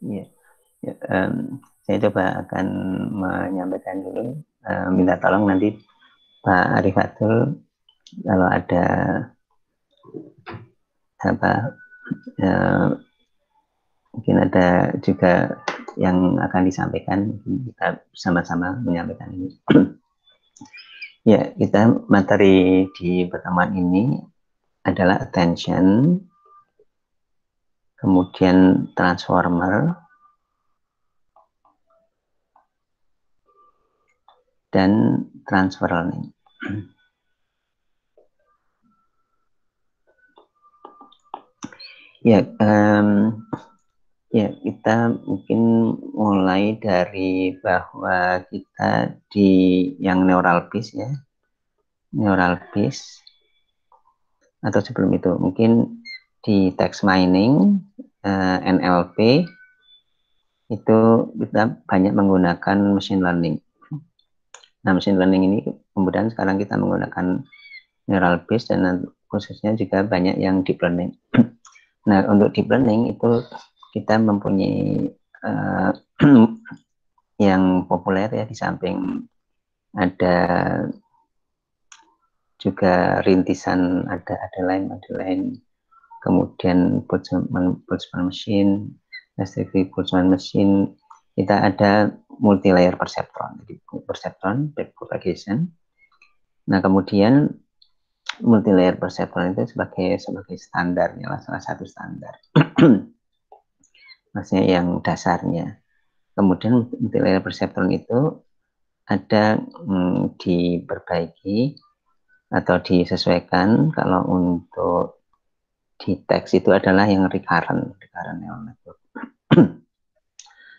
Ya, ya, saya coba akan menyampaikan dulu, minta tolong nanti Pak Arifatul kalau ada apa, mungkin ada juga yang akan disampaikan, kita bersama-sama menyampaikan ini. Ya, kita materi di pertemuan ini adalah attention, kemudian transformer, dan transfer learning. Ya, ya, kita mungkin mulai dari bahwa kita di yang neural base ya, neural base, atau sebelum itu mungkin di text mining, NLP itu kita banyak menggunakan machine learning. Nah, machine learning ini kemudian sekarang kita menggunakan neural base dan khususnya juga banyak yang deep learning. Nah, untuk deep learning itu kita mempunyai yang populer ya, di samping ada juga rintisan, ada lain, kemudian Boltzmann machine, restrictive Boltzmann machine, kita ada multi layer perceptron, jadi perceptron back propagation. Nah, kemudian multi layer perceptron itu sebagai standarnya, salah satu standar maksudnya yang dasarnya. Kemudian multi layer perceptron itu ada diperbaiki atau disesuaikan. Kalau untuk di teks itu adalah yang recurrent neural network.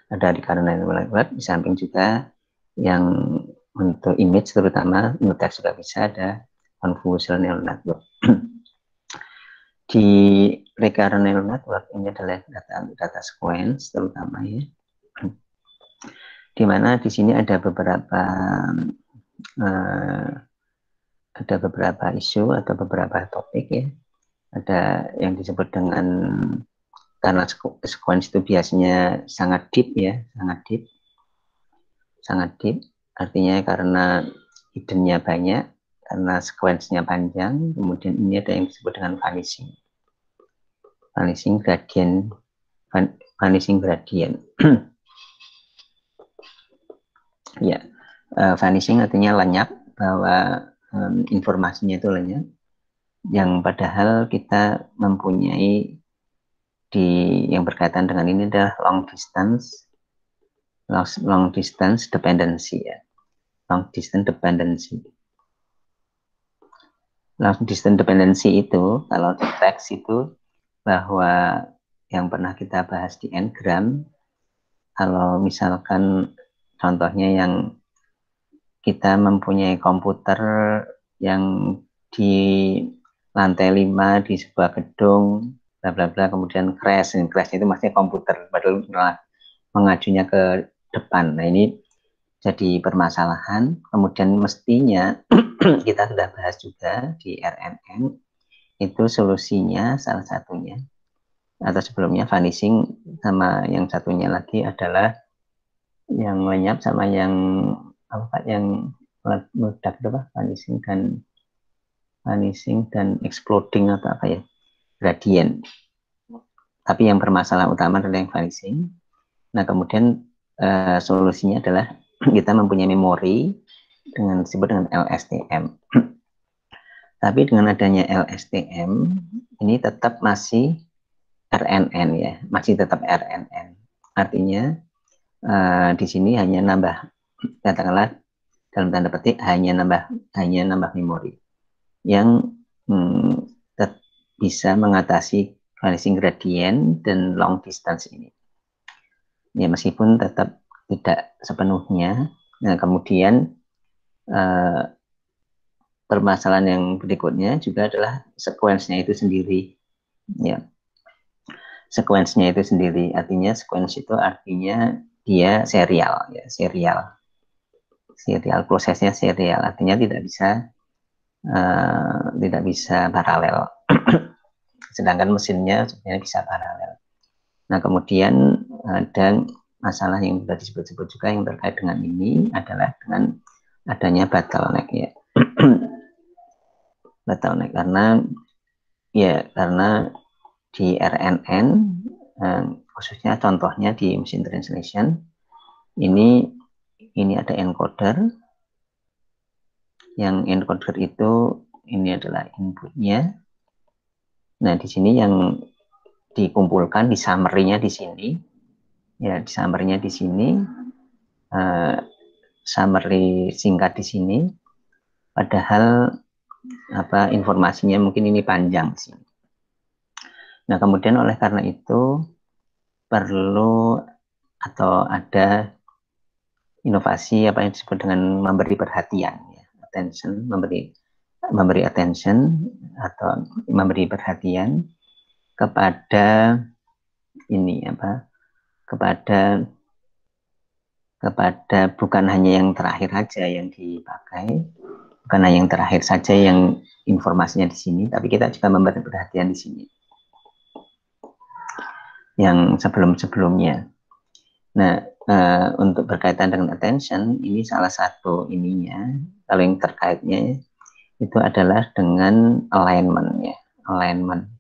Ada recurrent neural network, di samping juga yang untuk image, terutama untuk teks juga bisa ada convolutional neural network. Di recurrent neural network ini adalah data sequence terutama ya, di mana di sini ada beberapa isu atau beberapa topik ya. Ada yang disebut dengan, karena sequence itu biasanya sangat deep ya, sangat deep, artinya karena hiddennya banyak, karena sequence-nya panjang. Kemudian ini ada yang disebut dengan vanishing gradient. Ya, vanishing artinya lenyap, bahwa informasinya itu lenyap, yang padahal kita mempunyai yang berkaitan dengan ini adalah long distance dependency ya. Long distance dependency itu kalau di teks itu, bahwa yang pernah kita bahas di Ngram, kalau misalkan contohnya yang kita mempunyai komputer yang di lantai 5 di sebuah gedung, bla bla bla, kemudian crash itu maksudnya komputer padahal mengajunya ke depan. Nah, ini jadi permasalahan. Kemudian mestinya kita sudah bahas juga di RNN, itu solusinya salah satunya atau sebelumnya vanishing, sama yang satunya lagi adalah yang lenyap sama yang apa, yang meledak itu apa, vanishing dan exploding atau apa ya, gradient. Tapi yang bermasalah utama adalah yang vanishing. Nah, kemudian solusinya adalah kita mempunyai memori dengan disebut dengan LSTM. Tapi dengan adanya LSTM ini tetap masih RNN ya, masih tetap RNN. Artinya di sini hanya nambah, katakanlah dalam tanda petik hanya nambah memori yang bisa mengatasi vanishing gradient dan long distance ini. Ya, meskipun tetap tidak sepenuhnya. Nah, kemudian permasalahan yang berikutnya juga adalah sequence-nya itu sendiri. Ya, sequence-nya itu sendiri. Artinya sequence itu artinya dia serial, ya, serial prosesnya serial. Artinya tidak bisa paralel. Sedangkan mesinnya sebenarnya bisa paralel. Nah, kemudian ada masalah yang sudah disebut-sebut juga yang terkait dengan ini adalah dengan adanya bottleneck ya. Bottleneck karena di RNN khususnya contohnya di machine translation ini ada encoder, yang encoder itu ini adalah inputnya. Nah, di sini yang dikumpulkan di summary-nya di sini ya, di summary-nya di sini summary singkat di sini, padahal informasinya mungkin ini panjang sih. Nah, kemudian oleh karena itu perlu atau ada inovasi apa yang disebut dengan memberi perhatian ya, attention, memberi attention atau memberi perhatian kepada ini kepada bukan hanya yang terakhir saja yang dipakai, bukan hanya yang terakhir saja yang informasinya di sini, tapi kita juga memberi perhatian di sini yang sebelum-sebelumnya. Nah, untuk berkaitan dengan attention, ini salah satu ininya, kalau yang terkaitnya itu adalah dengan alignment ya, alignment.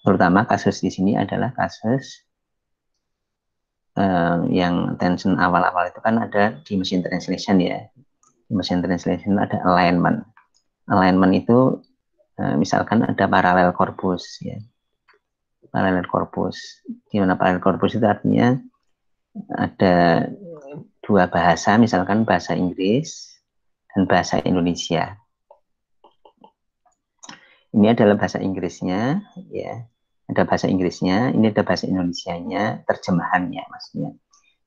Terutama kasus di sini adalah kasus yang attention awal-awal itu kan ada di machine translation ya. Di machine translation ada alignment. Alignment itu misalkan ada parallel corpus ya. Parallel corpus. Di mana parallel corpus itu artinya ada dua bahasa, misalkan bahasa Inggris dan bahasa Indonesia. Ini adalah bahasa Inggrisnya, ya. Ada bahasa Inggrisnya, ini ada bahasa Indonesianya, terjemahannya maksudnya.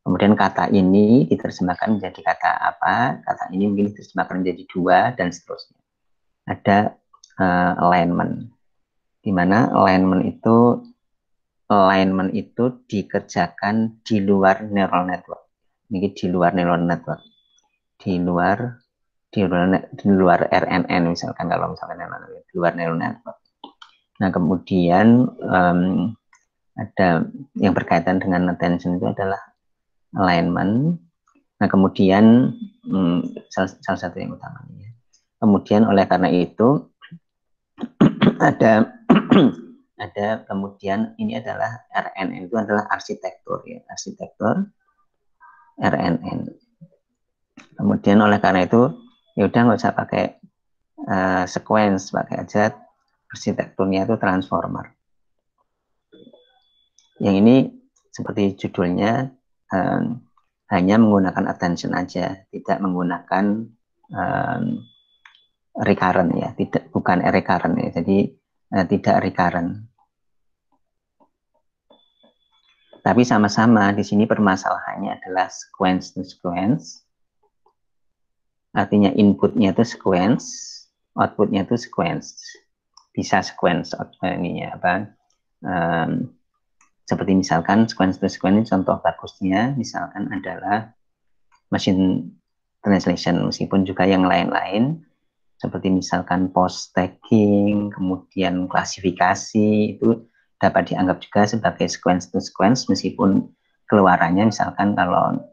Kemudian kata ini diterjemahkan menjadi kata apa, kata ini mungkin diterjemahkan menjadi dua, dan seterusnya. Ada alignment, di mana alignment itu dikerjakan di luar neural network. Ini di luar neural network, di luar RNN misalkan, kalau misalkan di luar neural network. Nah, kemudian ada yang berkaitan dengan attention itu adalah alignment. Nah, kemudian salah satu yang utamanya. Kemudian oleh karena itu ada kemudian ini adalah RNN itu adalah arsitektur ya, arsitektur RNN. Kemudian oleh karena itu ya udah nggak usah pakai sequence, pakai aja arsitekturnya itu transformer. Yang ini seperti judulnya hanya menggunakan attention aja, tidak menggunakan recurrent ya, bukan recurrent ya, jadi tidak recurrent. Tapi sama-sama di sini permasalahannya adalah sequence to sequence. Artinya inputnya itu sequence, outputnya itu sequence. Bisa sequence ininya seperti misalkan sequence to sequence, contoh bagusnya misalkan adalah machine translation, meskipun juga yang lain-lain seperti misalkan post tagging, kemudian klasifikasi, itu dapat dianggap juga sebagai sequence to sequence, meskipun keluarannya misalkan kalau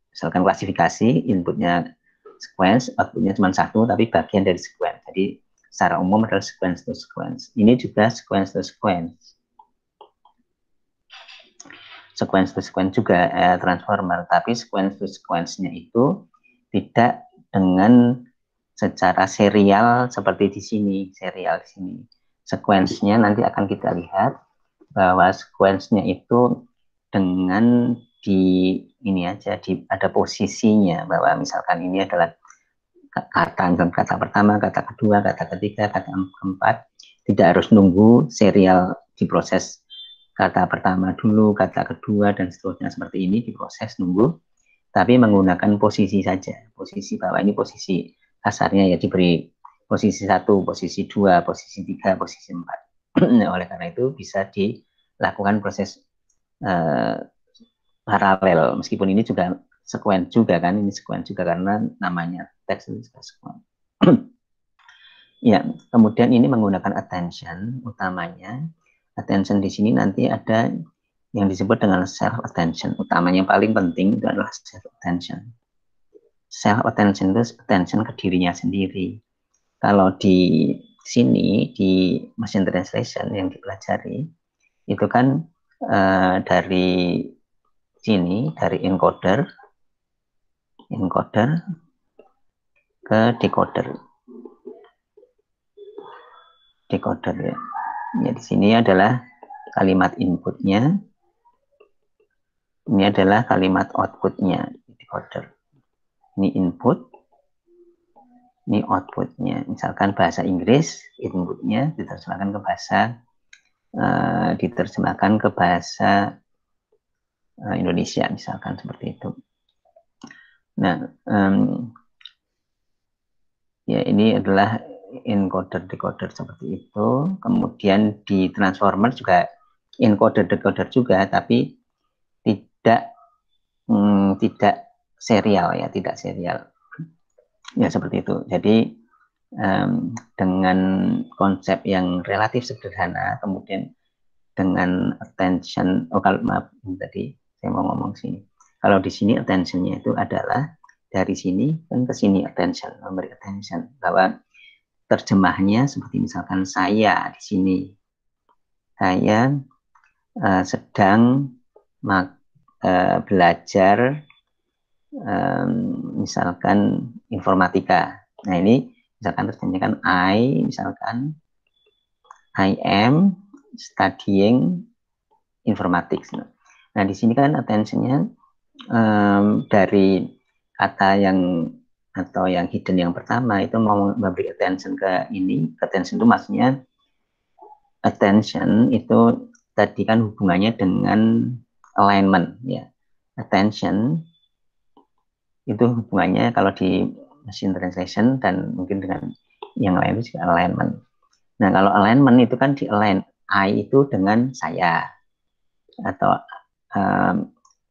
misalkan klasifikasi inputnya sequence, outputnya cuma satu, tapi bagian dari sequence. Jadi secara umum adalah sequence to sequence. Ini juga sequence to sequence. Sequence to sequence juga transformer, tapi sequence to sequence-nya itu tidak dengan secara serial seperti di sini, serial di sini. Sequence-nya nanti akan kita lihat bahwa sequence-nya itu dengan ada posisinya, bahwa misalkan ini adalah kata pertama, kata kedua, kata ketiga, kata keempat, tidak harus nunggu serial diproses kata pertama dulu, kata kedua, dan seterusnya seperti ini diproses nunggu, tapi menggunakan posisi saja, posisi bahwa ini posisi kasarnya ya diberi posisi 1, posisi 2, posisi 3, posisi 4. Oleh karena itu bisa dilakukan proses paralel, meskipun ini juga sequence juga kan, ini sequence juga karena namanya teks itu juga sequence. Ya, kemudian ini menggunakan attention utamanya. Attention di sini nanti ada yang disebut dengan self attention. Utamanya paling penting itu adalah self attention. Self attention itu attention ke dirinya sendiri. Kalau di sini di machine translation yang dipelajari itu kan dari sini, dari encoder ke decoder ya. Ya, di sini adalah kalimat inputnya, ini adalah kalimat outputnya, decoder. Ini input, ini outputnya. Misalkan bahasa Inggris, inputnya diterjemahkan ke bahasa Indonesia, misalkan seperti itu. Nah, ya ini adalah encoder decoder seperti itu. Kemudian di transformer juga encoder decoder juga, tapi tidak serial ya, tidak serial. Ya seperti itu. Jadi dengan konsep yang relatif sederhana, kemudian dengan attention, kalau maaf tadi saya mau ngomong sini. Kalau di sini attentionnya itu adalah dari sini dan ke sini attention, memberi attention, bahwa terjemahnya seperti misalkan saya di sini, saya sedang belajar misalkan informatika. Nah ini misalkan terjemahkan I am studying informatics. Nah di sini kan attentionnya dari kata yang atau yang hidden yang pertama itu mau memberi attention ke ini. Attention itu maksudnya attention itu tadi kan hubungannya dengan alignment ya. Attention itu hubungannya kalau di machine translation dan mungkin dengan yang lain itu juga alignment. Nah kalau alignment itu kan di align I itu dengan saya, atau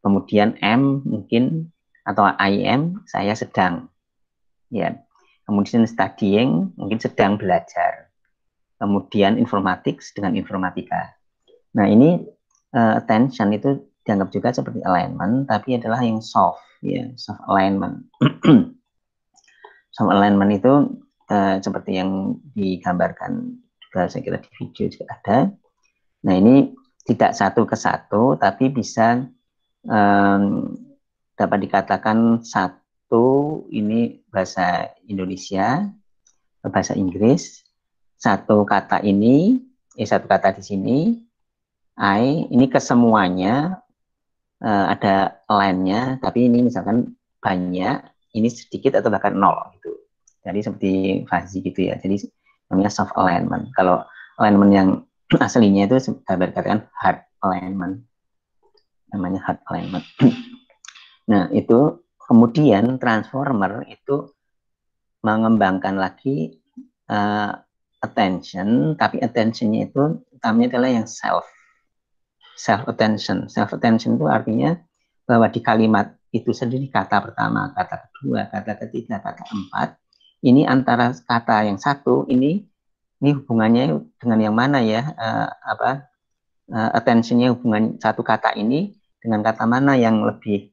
kemudian M mungkin, atau I am saya sedang ya. Kemudian studying mungkin sedang belajar. Kemudian informatics dengan informatika. Nah ini attention itu dianggap juga seperti alignment, tapi adalah yang soft ya, soft alignment. Soft alignment itu seperti yang digambarkan juga saya kira di video juga ada. Nah ini tidak satu ke satu, tapi bisa dapat dikatakan satu ini bahasa Indonesia, bahasa Inggris, satu kata ini, satu kata di sini, ini kesemuanya ada line-nya, tapi ini misalkan banyak, ini sedikit atau bahkan nol gitu. Jadi seperti fuzzy gitu ya. Jadi namanya soft alignment. Kalau alignment yang aslinya itu dikatakan hard alignment. Namanya hard alignment. Nah, itu kemudian transformer itu mengembangkan lagi attention, tapi attentionnya itu utamanya adalah yang self attention. Self attention itu artinya bahwa di kalimat itu sendiri, kata pertama, kata kedua, kata ketiga, kata keempat, ini antara kata yang satu ini hubungannya dengan yang mana ya, attentionnya hubungan satu kata ini dengan kata mana yang lebih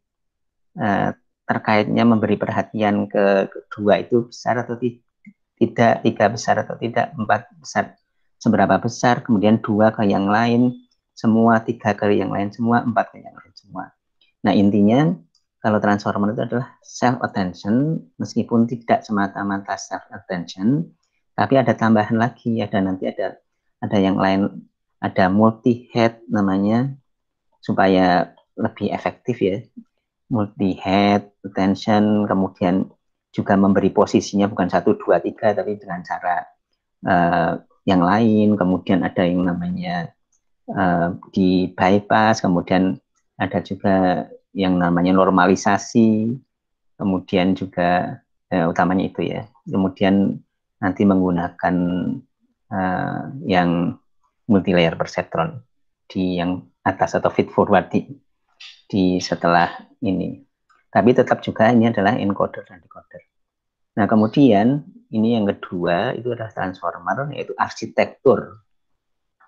terkaitnya memberi perhatian ke kedua itu besar atau tidak, tiga besar atau tidak, empat besar seberapa besar, kemudian dua ke yang lain semua, tiga ke yang lain semua, empat ke yang lain semua. Nah intinya kalau transformer itu adalah self attention, meskipun tidak semata-mata self attention, tapi ada tambahan lagi, nanti ada yang lain, ada multi head namanya, supaya lebih efektif ya. Multi head attention, kemudian juga memberi posisinya bukan 1, 2, 3, tapi dengan cara yang lain. Kemudian ada yang namanya di bypass, kemudian ada juga yang namanya normalisasi, kemudian juga utamanya itu ya. Kemudian nanti menggunakan yang multi layer perceptron di yang atas atau feed forward di setelah ini. Tapi tetap juga ini adalah encoder dan decoder. Nah kemudian ini yang kedua itu adalah transformer, yaitu arsitektur.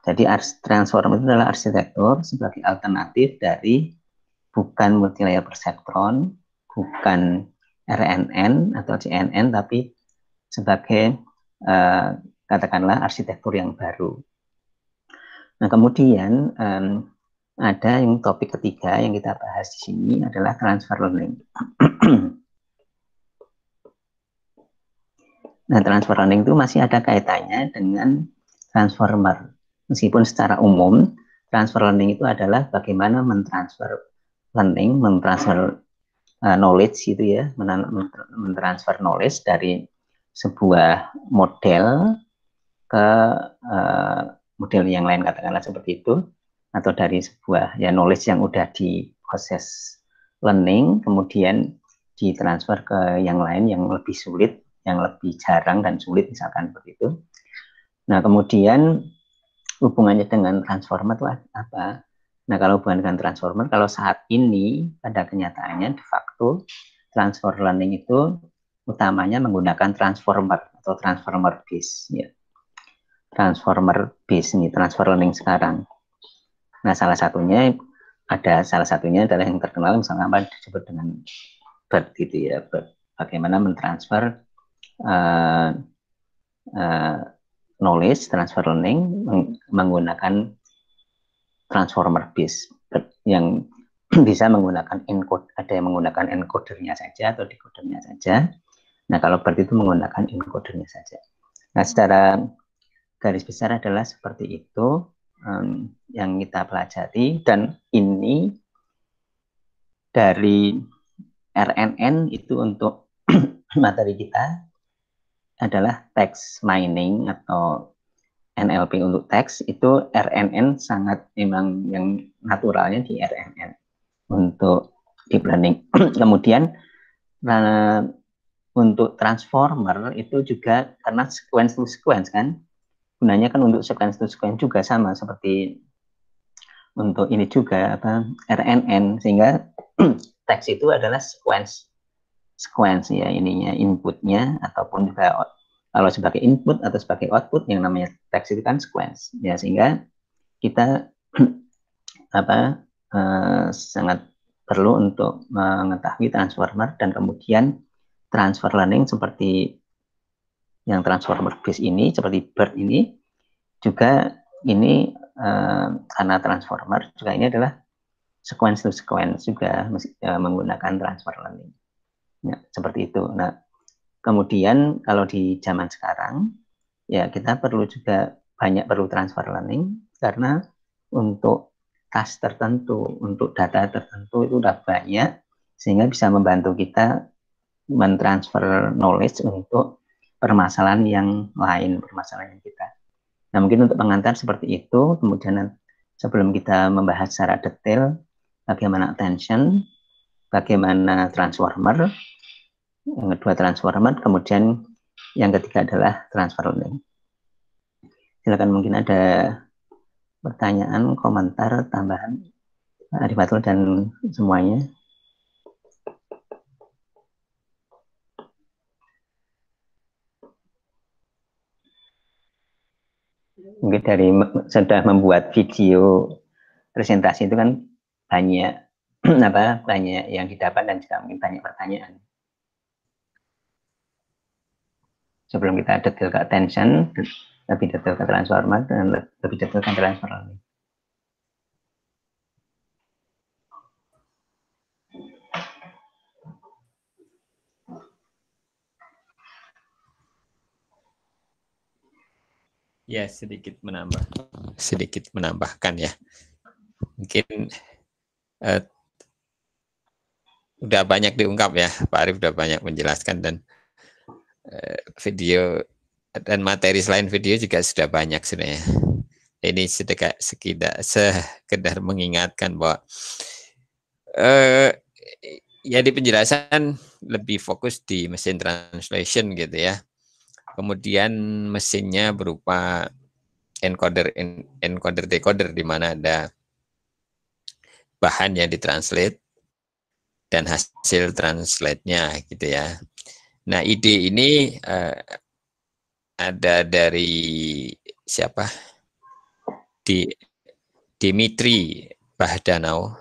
Jadi transformer itu adalah arsitektur sebagai alternatif dari bukan multilayer perseptron, bukan RNN atau CNN, tapi sebagai katakanlah arsitektur yang baru. Nah, kemudian ada yang topik ketiga yang kita bahas di sini adalah transfer learning. Nah, transfer learning itu masih ada kaitannya dengan transformer. Meskipun secara umum, transfer learning itu adalah bagaimana mentransfer learning, mentransfer knowledge gitu ya, mentransfer knowledge dari sebuah model ke model yang lain, katakanlah seperti itu, atau dari sebuah ya knowledge yang udah di proses learning, kemudian ditransfer ke yang lain yang lebih sulit, yang lebih jarang dan sulit, misalkan seperti itu. Nah, kemudian hubungannya dengan transformer itu apa? Nah, kalau hubungan dengan transformer, kalau saat ini pada kenyataannya de facto transfer learning itu utamanya menggunakan transformer atau transformer base ya. Transformer base ini transfer learning sekarang. Nah, salah satunya adalah yang terkenal misalnya apa disebut dengan BERT gitu ya, BERT. Bagaimana mentransfer knowledge, transfer learning menggunakan transformer base yang bisa menggunakan encode, ada yang menggunakan encodernya saja atau decodernya saja. Nah, kalau BERT itu menggunakan encodernya saja. Nah, secara garis besar adalah seperti itu yang kita pelajari, dan ini dari RNN itu untuk materi kita adalah text mining atau NLP untuk teks, itu RNN sangat memang yang naturalnya di RNN untuk deep learning. Kemudian untuk transformer itu juga karena sequence to sequence kan, gunanya kan untuk sequence to sequence juga sama seperti untuk ini juga apa RNN, sehingga teks itu adalah sequence ya ininya, inputnya ataupun juga kalau sebagai input atau sebagai output yang namanya teks itu kan sequence ya, sehingga kita sangat perlu untuk mengetahui transformer, dan kemudian transfer learning seperti yang transformer base ini seperti BERT ini juga ini karena transformer juga ini adalah sequence to sequence juga menggunakan transfer learning ya, seperti itu. Nah, kemudian kalau di zaman sekarang ya kita perlu juga perlu transfer learning karena untuk task tertentu, untuk data tertentu itu udah banyak, sehingga bisa membantu kita mentransfer knowledge untuk permasalahan yang lain, permasalahan yang kita. Nah, mungkin untuk pengantar seperti itu. Kemudian sebelum kita membahas secara detail bagaimana attention, bagaimana transformer, yang kedua transformer, kemudian yang ketiga adalah transfer learning. Silakan, mungkin ada pertanyaan, komentar, tambahan, Arifatul dan semuanya. Mungkin dari sudah membuat video presentasi itu kan banyak banyak yang didapat dan juga mungkin banyak pertanyaan. Sebelum kita detail ke attention, lebih detail ke transformer, dan lebih detail ke transfer learning. Ya, sedikit menambahkan ya. Mungkin udah banyak diungkap ya, Pak Arief udah banyak menjelaskan, dan video dan materi selain video juga sudah banyak sebenarnya. Ini sekedar mengingatkan bahwa ya di penjelasan lebih fokus di mesin translation gitu ya. Kemudian mesinnya berupa encoder decoder, di mana ada bahan yang ditranslate dan hasil translate-nya gitu ya. Nah, ide ini ada dari siapa? di Dimitri Bahdanau,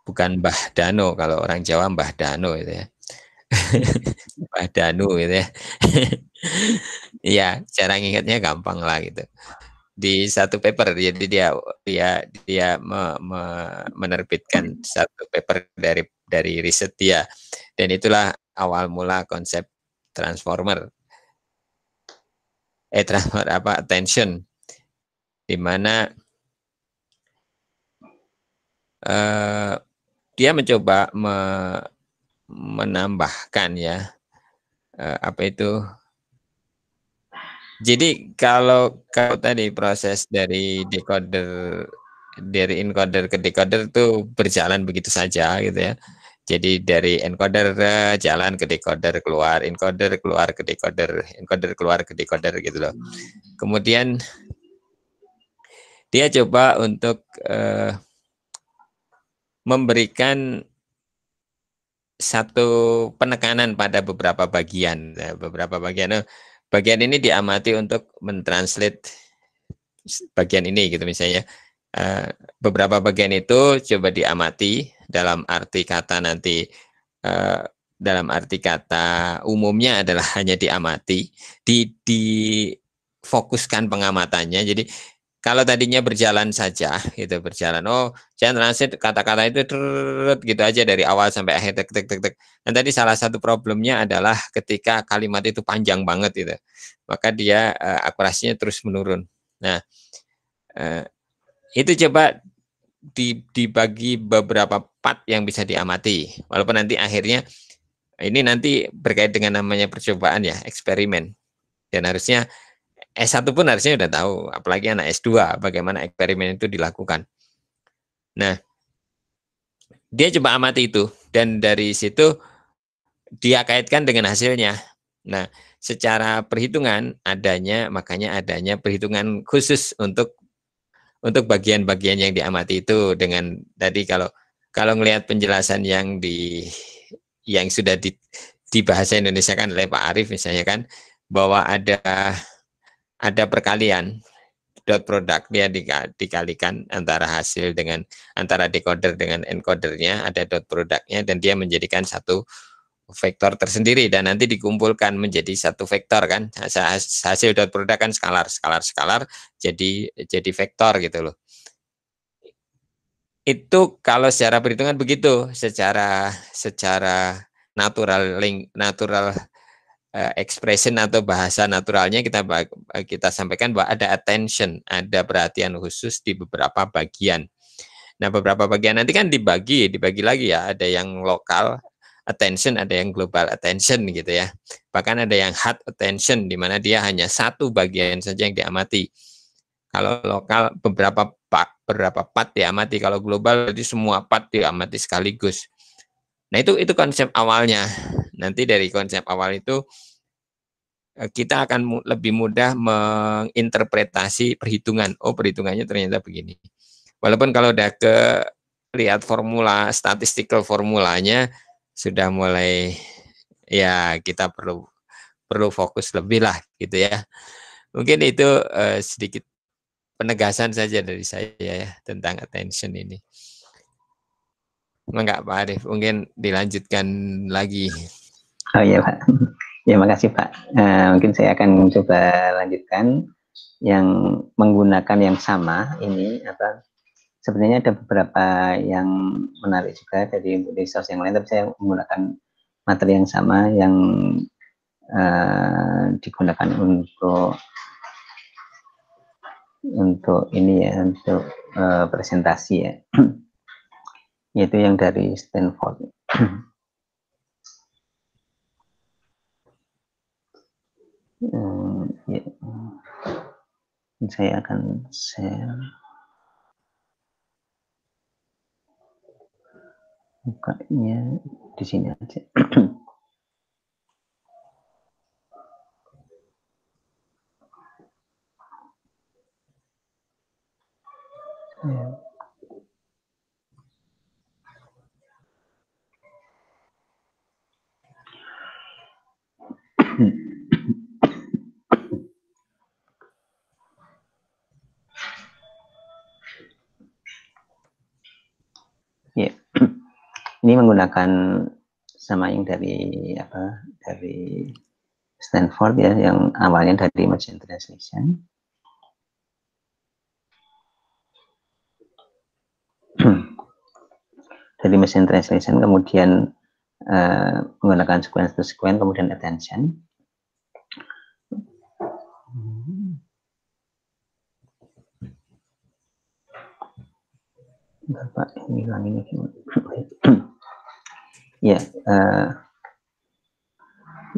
bukan Mbah Dano, kalau orang Jawa Mbah Dano itu ya. Mbah Danu gitu ya. Iya, cara ngingetnya gampang lah gitu. Di satu paper, jadi dia menerbitkan satu paper dari riset dia, dan itulah awal mula konsep transformer, attention, di mana dia mencoba menambahkan ya, apa itu. Jadi kalau tadi proses dari encoder ke decoder itu berjalan begitu saja gitu ya. Jadi dari encoder jalan ke decoder, keluar encoder, keluar ke decoder, encoder keluar ke decoder gitu loh. Kemudian dia coba untuk memberikan satu penekanan pada beberapa bagian. Bagian ini diamati untuk mentranslate bagian ini gitu misalnya. Beberapa bagian itu coba diamati dalam arti kata nanti, dalam arti kata umumnya adalah hanya diamati, difokuskan pengamatannya. Jadi kalau tadinya berjalan saja gitu, berjalan, oh saya translate kata-kata itu gitu aja dari awal sampai akhir, tek tek tek tek. Dan tadi salah satu problemnya adalah ketika kalimat itu panjang banget gitu, maka dia akurasinya terus menurun. Nah, itu coba dibagi beberapa part yang bisa diamati, walaupun nanti akhirnya ini nanti berkait dengan namanya percobaan ya, eksperimen, dan harusnya S1 pun harusnya udah tahu, apalagi anak S2 bagaimana eksperimen itu dilakukan. Nah, dia coba amati itu, dan dari situ dia kaitkan dengan hasilnya. Nah, secara perhitungan makanya adanya perhitungan khusus untuk bagian-bagian yang diamati itu. Dengan tadi kalau ngelihat penjelasan yang sudah di bahasa Indonesia kan oleh Pak Arief misalnya kan, bahwa ada perkalian dot product, dia dikalikan antara hasil dengan antara decoder dengan encodernya, ada dot produknya, dan dia menjadikan satu vektor tersendiri, dan nanti dikumpulkan menjadi satu vektor kan, hasil dot product kan skalar jadi vektor gitu loh. Itu kalau secara perhitungan begitu, secara natural expression atau bahasa naturalnya kita sampaikan bahwa ada attention, ada perhatian khusus di beberapa bagian. Nah, beberapa bagian nanti kan dibagi lagi ya, ada yang lokal attention, ada yang global attention gitu ya. Bahkan ada yang hard attention, di mana dia hanya satu bagian saja yang diamati. Kalau lokal beberapa part diamati, kalau global jadi semua part diamati sekaligus. Nah, itu konsep awalnya. Nanti dari konsep awal itu kita akan lebih mudah menginterpretasi perhitungan. Oh, perhitungannya ternyata begini. Walaupun kalau udah lihat formula, statistical formulanya sudah mulai, ya kita perlu fokus lebih lah gitu ya. Mungkin itu sedikit penegasan saja dari saya ya tentang attention ini. Enggak Pak Arief, mungkin dilanjutkan lagi. Oh iya Pak, ya makasih Pak. Mungkin saya akan coba lanjutkan yang menggunakan yang sama ini apa. Sebenarnya ada beberapa yang menarik juga dari resource yang lain, tapi saya menggunakan materi yang sama yang digunakan untuk ini ya, untuk presentasi ya, yaitu yang dari Stanford. Ya. Saya akan share, bukanya di sini aja. Ya, ini menggunakan sama yang dari Stanford ya, yang awalnya dari machine translation. Dari machine translation kemudian menggunakan sequence to sequence, kemudian attention. Bapak ini ulanginya gimana? Ya,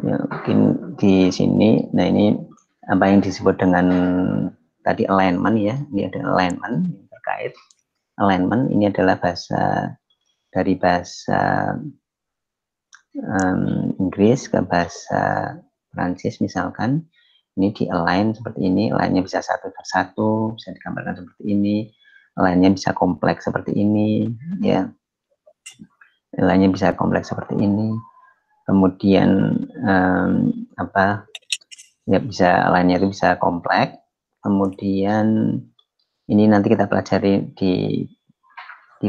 ya mungkin di sini. Nah, ini apa yang disebut dengan tadi alignment ya. Ini ada alignment terkait alignment. Ini adalah bahasa dari bahasa Inggris ke bahasa Prancis misalkan. Ini di align seperti ini, align-nya bisa satu per satu, bisa digambarkan seperti ini, align-nya bisa kompleks seperti ini, ya, align-nya bisa kompleks seperti ini. Kemudian apa? Ya, bisa align-nya itu bisa kompleks. Kemudian ini nanti kita pelajari di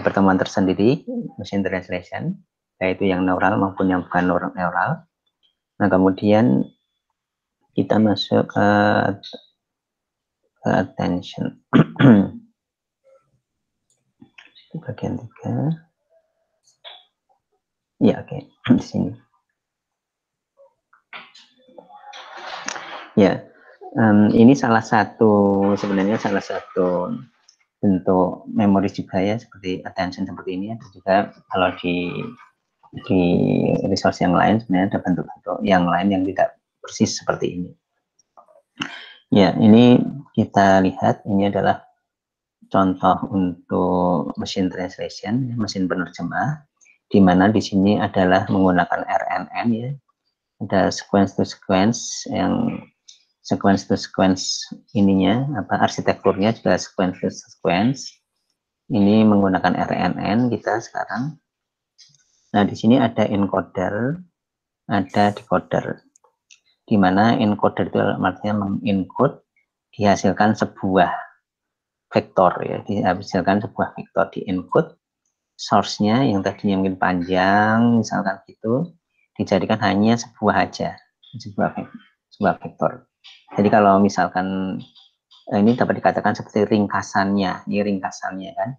pertemuan tersendiri, machine translation, yaitu yang neural maupun yang bukan neural. Nah, kemudian kita masuk ke attention. Bagian 3. Ya, oke. Di sini. Ya, ini sebenarnya salah satu bentuk memori juga ya, seperti attention seperti ini. Ada juga kalau di resource yang lain sebenarnya ada bentuk-bentuk yang lain yang tidak persis seperti ini. Ya, ini kita lihat, ini adalah contoh untuk machine translation, mesin penerjemah, di mana di sini adalah menggunakan RNN ya. Ada sequence to sequence, yang sequence to sequence ininya, arsitekturnya juga sequence to sequence. Ini menggunakan RNN kita sekarang. Nah, di sini ada encoder, ada decoder. Di mana encoder itu artinya mengencode, dihasilkan sebuah vektor ya, dihasilkan sebuah vektor di encode, source-nya yang tadinya mungkin panjang misalkan gitu, dijadikan hanya sebuah aja, sebuah vektor. Jadi kalau misalkan ini dapat dikatakan seperti ringkasannya, ini ringkasannya kan,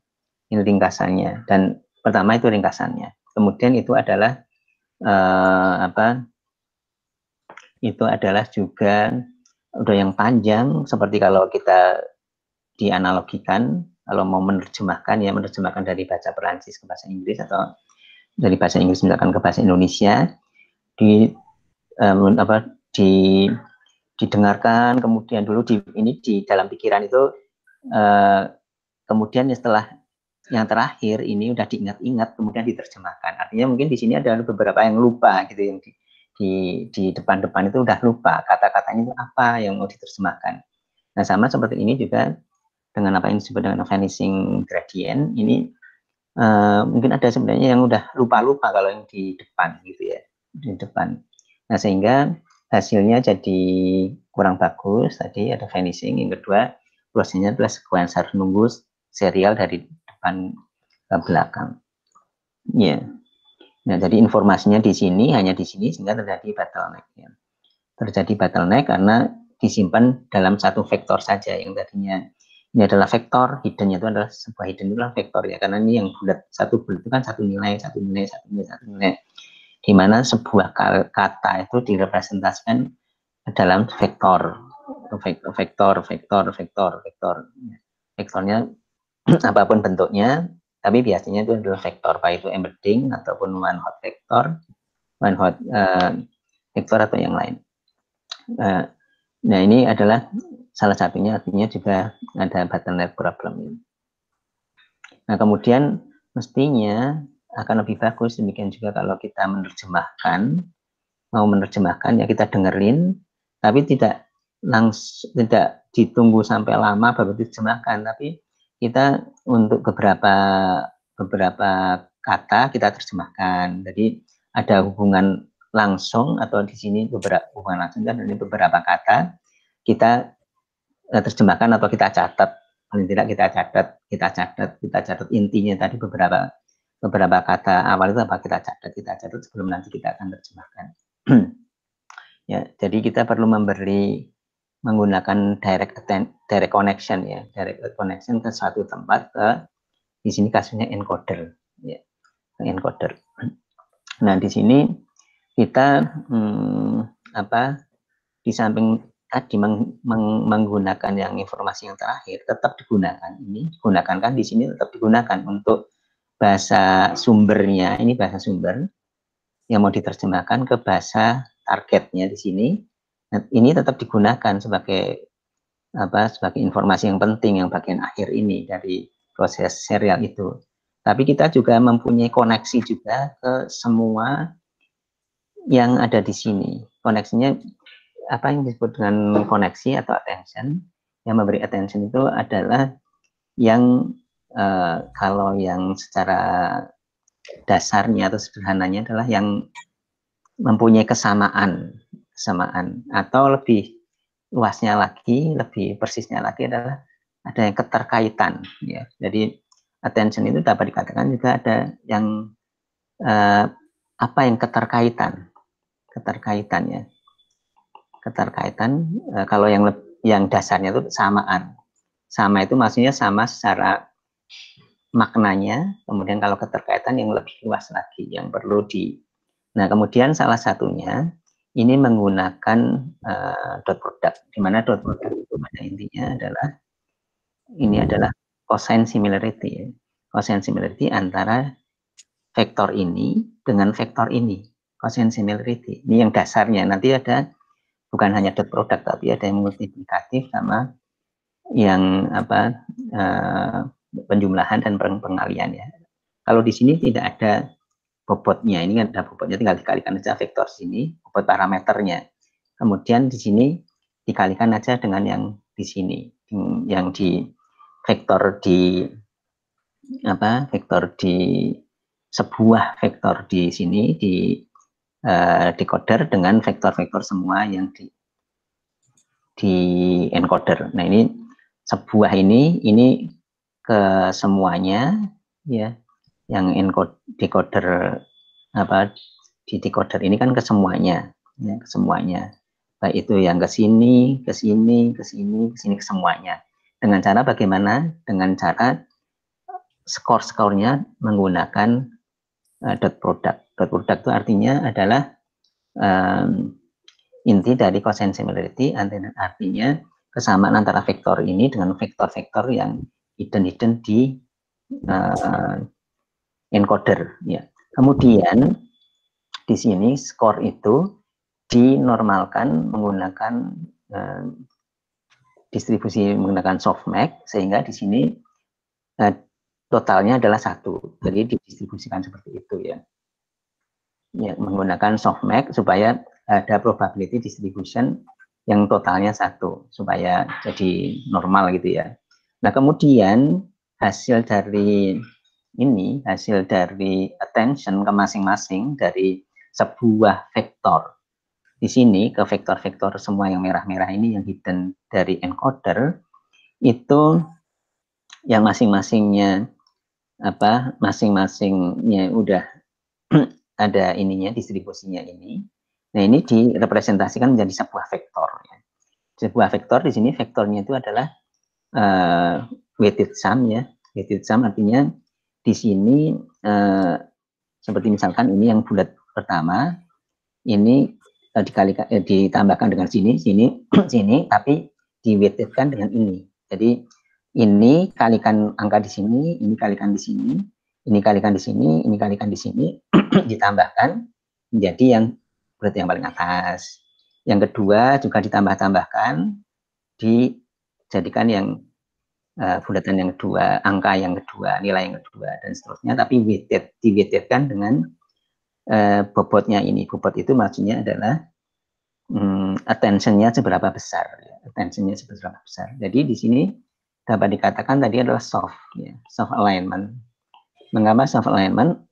ini ringkasannya, dan pertama itu ringkasannya, kemudian itu adalah itu adalah juga udah yang panjang, seperti kalau kita dianalogikan, kalau mau menerjemahkan ya, menerjemahkan dari bahasa Perancis ke bahasa Inggris atau dari bahasa Inggris misalkan ke bahasa Indonesia, didengarkan, kemudian dulu di dalam pikiran itu, kemudian setelah yang terakhir ini udah diingat-ingat, kemudian diterjemahkan. Artinya mungkin di sini ada beberapa yang lupa gitu, yang di depan-depan itu udah lupa kata-katanya itu apa yang mau diterjemahkan. Nah, sama seperti ini juga dengan apa yang disebut dengan vanishing gradient. Ini mungkin ada sebenarnya yang udah lupa-lupa kalau yang di depan gitu ya, di depan. Nah, sehingga hasilnya jadi kurang bagus. Tadi ada vanishing. Yang kedua, prosesnya adalah sequence, harus nunggu serial dari depan ke belakang. Ya. Nah, jadi informasinya di sini, hanya di sini, sehingga terjadi bottleneck. Ya. Terjadi bottleneck karena disimpan dalam satu vektor saja, yang tadinya ini adalah vektor, hiddennya itu adalah sebuah hidden, itu adalah vektor ya, karena ini yang bulat, satu bulat itu kan satu nilai, di mana sebuah kata itu direpresentasikan dalam vektor. Vektornya apapun bentuknya, tapi biasanya itu adalah vektor, baik itu embedding ataupun one hot vektor, vektor atau yang lain. Nah, ini adalah salah satunya, artinya juga ada bottleneck problem. Nah, kemudian mestinya akan lebih bagus demikian juga kalau kita mau menerjemahkan ya, kita dengerin, tapi tidak ditunggu sampai lama baru diterjemahkan, tapi kita untuk beberapa kata kita terjemahkan. Jadi ada hubungan langsung, atau di sini beberapa hubungan langsung, dan ini beberapa kata kita terjemahkan atau kita catat, paling tidak kita catat intinya tadi, beberapa beberapa kata awal itu apa kita catat sebelum nanti kita akan terjemahkan. Ya, jadi kita perlu menggunakan direct connection ya, direct connection ke suatu tempat, ke di sini kasusnya encoder ya, encoder. Nah, di sini kita di samping tadi menggunakan yang informasi yang terakhir tetap digunakan. Ini digunakan kan di sini tetap digunakan untuk bahasa sumbernya, ini bahasa sumber yang mau diterjemahkan ke bahasa targetnya di sini. Nah, ini tetap digunakan sebagai sebagai informasi yang penting yang bagian akhir ini dari proses serial itu. Tapi kita juga mempunyai koneksi juga ke semua yang ada di sini. Koneksinya apa yang disebut dengan koneksi atau attention. Yang memberi attention itu adalah yang kalau yang secara dasarnya atau sederhananya adalah yang mempunyai kesamaan atau lebih luasnya lagi, lebih persisnya lagi adalah ada yang keterkaitan ya. Jadi attention itu dapat dikatakan juga ada yang apa yang keterkaitannya. Kalau yang dasarnya itu samaan. Sama itu maksudnya sama secara maknanya, kemudian kalau keterkaitan yang lebih luas lagi yang perlu Nah, kemudian salah satunya ini menggunakan dot product, di mana dot product itu pada intinya adalah cosine similarity. Cosine similarity antara vektor ini dengan vektor ini. Cosine similarity. Ini yang dasarnya. Nanti ada bukan hanya dot product, tapi ada yang multiplikatif sama yang penjumlahan dan pengalian ya. Kalau di sini tidak ada bobotnya, ini kan ada bobotnya, tinggal dikalikan aja vektor sini, bobot parameternya. Kemudian di sini dikalikan aja dengan yang di sini, yang di vektor di sebuah vektor di sini di decoder dengan vektor-vektor semua yang di encoder. Nah, ini sebuah ini ke semuanya ya, yang decoder di decoder ini kan ke semuanya ya, ke semuanya, baik itu yang ke sini ke sini ke sini ke semuanya. Dengan cara bagaimana? Dengan cara skor-skornya menggunakan dot product. Dot product itu artinya adalah inti dari cosine similarity, artinya kesamaan antara vektor ini dengan vektor-vektor yang hidden di encoder ya. Kemudian di sini skor itu dinormalkan menggunakan distribusi menggunakan softmax, sehingga di sini totalnya adalah 1. Jadi didistribusikan seperti itu ya. Ya, menggunakan softmax supaya ada probability distribution yang totalnya 1 supaya jadi normal gitu ya. Nah, kemudian hasil dari attention ke masing-masing dari sebuah vektor di sini ke vektor-vektor semua yang merah-merah ini yang hidden dari encoder itu yang masing-masingnya udah ada ininya, distribusinya ini. Nah, ini direpresentasikan menjadi sebuah vektor ya. Sebuah vektor di sini vektornya itu adalah weighted sum ya. Weighted sum artinya di sini seperti misalkan ini yang bulat pertama ini dikalikan ditambahkan dengan sini sini tapi diweightedkan dengan ini. Jadi ini kalikan angka di sini, ini kalikan di sini, ini kalikan di sini, ini kalikan di sini, ditambahkan menjadi yang bulat yang paling atas. Yang kedua juga ditambah-tambahkan, dijadikan yang bulatan yang kedua, angka yang kedua, nilai yang kedua, dan seterusnya. Tapi diweightedkan dengan bobotnya ini. Bobot itu maksudnya adalah attention-nya seberapa besar. Attention-nya seberapa besar. Jadi di sini dapat dikatakan tadi adalah soft alignment. Mengapa soft alignment?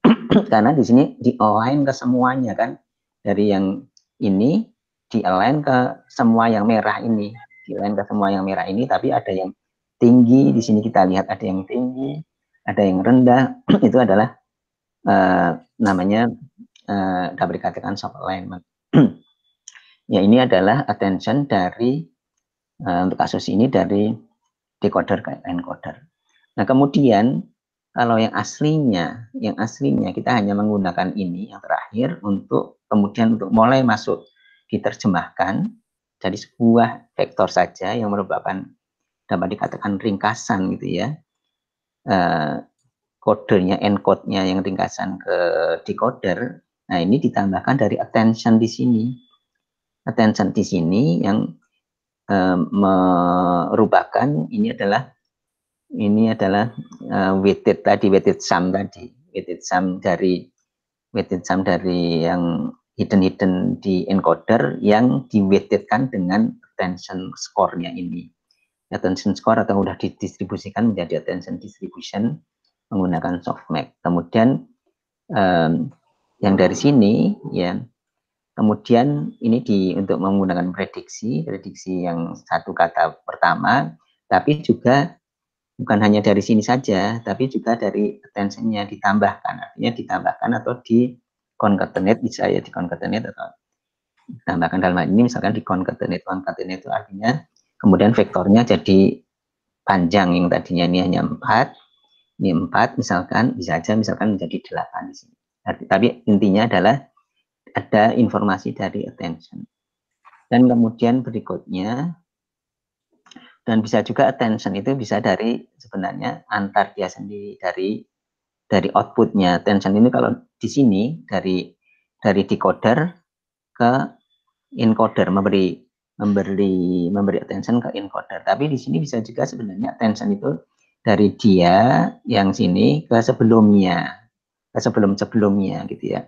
Karena di sini di-align ke semuanya kan. Dari yang ini di-align ke semua yang merah ini. Di-align ke semua yang merah ini, tapi ada yang tinggi. Di sini kita lihat ada yang tinggi, ada yang rendah. Itu adalah namanya dapat dikatakan soft alignment. Ya, ini adalah attention dari untuk kasus ini dari decoder ke encoder. Nah, kemudian kalau yang aslinya kita hanya menggunakan ini yang terakhir untuk kemudian untuk mulai masuk diterjemahkan dari sebuah vektor saja yang merupakan dapat dikatakan ringkasan gitu ya. Kodenya, encode-nya yang ringkasan ke decoder. Nah, ini ditambahkan dari attention di sini. Attention di sini yang merupakan ini adalah weighted sum dari yang hidden di encoder yang di-weightedkan dengan attention score-nya ini. Attention score atau sudah didistribusikan menjadi attention distribution menggunakan softmax. Kemudian yang dari sini ya, kemudian ini untuk menggunakan prediksi yang satu kata pertama, tapi juga bukan hanya dari sini saja, tapi juga dari attention-nya ditambahkan, artinya ditambahkan atau di concatenate, bisa ya di concatenate atau ditambahkan dalam hal ini misalkan di concatenate itu artinya kemudian vektornya jadi panjang, yang tadinya ini hanya 4, ini 4 misalkan, bisa aja misalkan menjadi 8 di sini. Tapi intinya adalah ada informasi dari attention. Dan kemudian berikutnya, dan bisa juga attention itu bisa dari sebenarnya antar dia sendiri dari outputnya. Attention ini kalau di sini dari decoder ke encoder, memberi attention ke encoder. Tapi di sini bisa juga sebenarnya attention itu dari dia yang sini ke sebelumnya, sebelumnya gitu ya.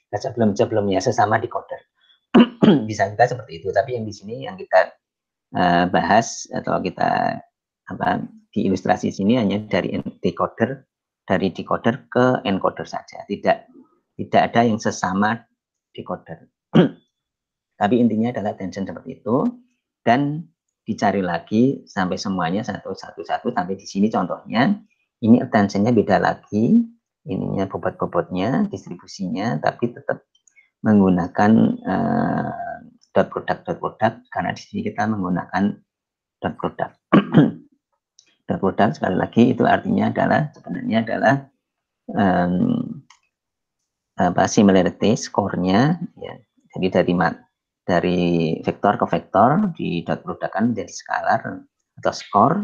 Ke sebelumnya sesama decoder. Bisa juga seperti itu. Tapi yang di sini yang kita bahas atau kita di ilustrasi sini hanya dari decoder ke encoder saja. Tidak ada yang sesama decoder. Tapi intinya adalah attention seperti itu, dan dicari lagi sampai semuanya satu sampai di sini contohnya. Ini attention-nya beda lagi, ininya bobot-bobotnya, distribusinya, tapi tetap menggunakan dot product karena di sini kita menggunakan dot product. Dot product sekali lagi itu artinya sebenarnya adalah similarity score-nya ya. Jadi dari vektor ke vektor di dot product kan menjadi skalar atau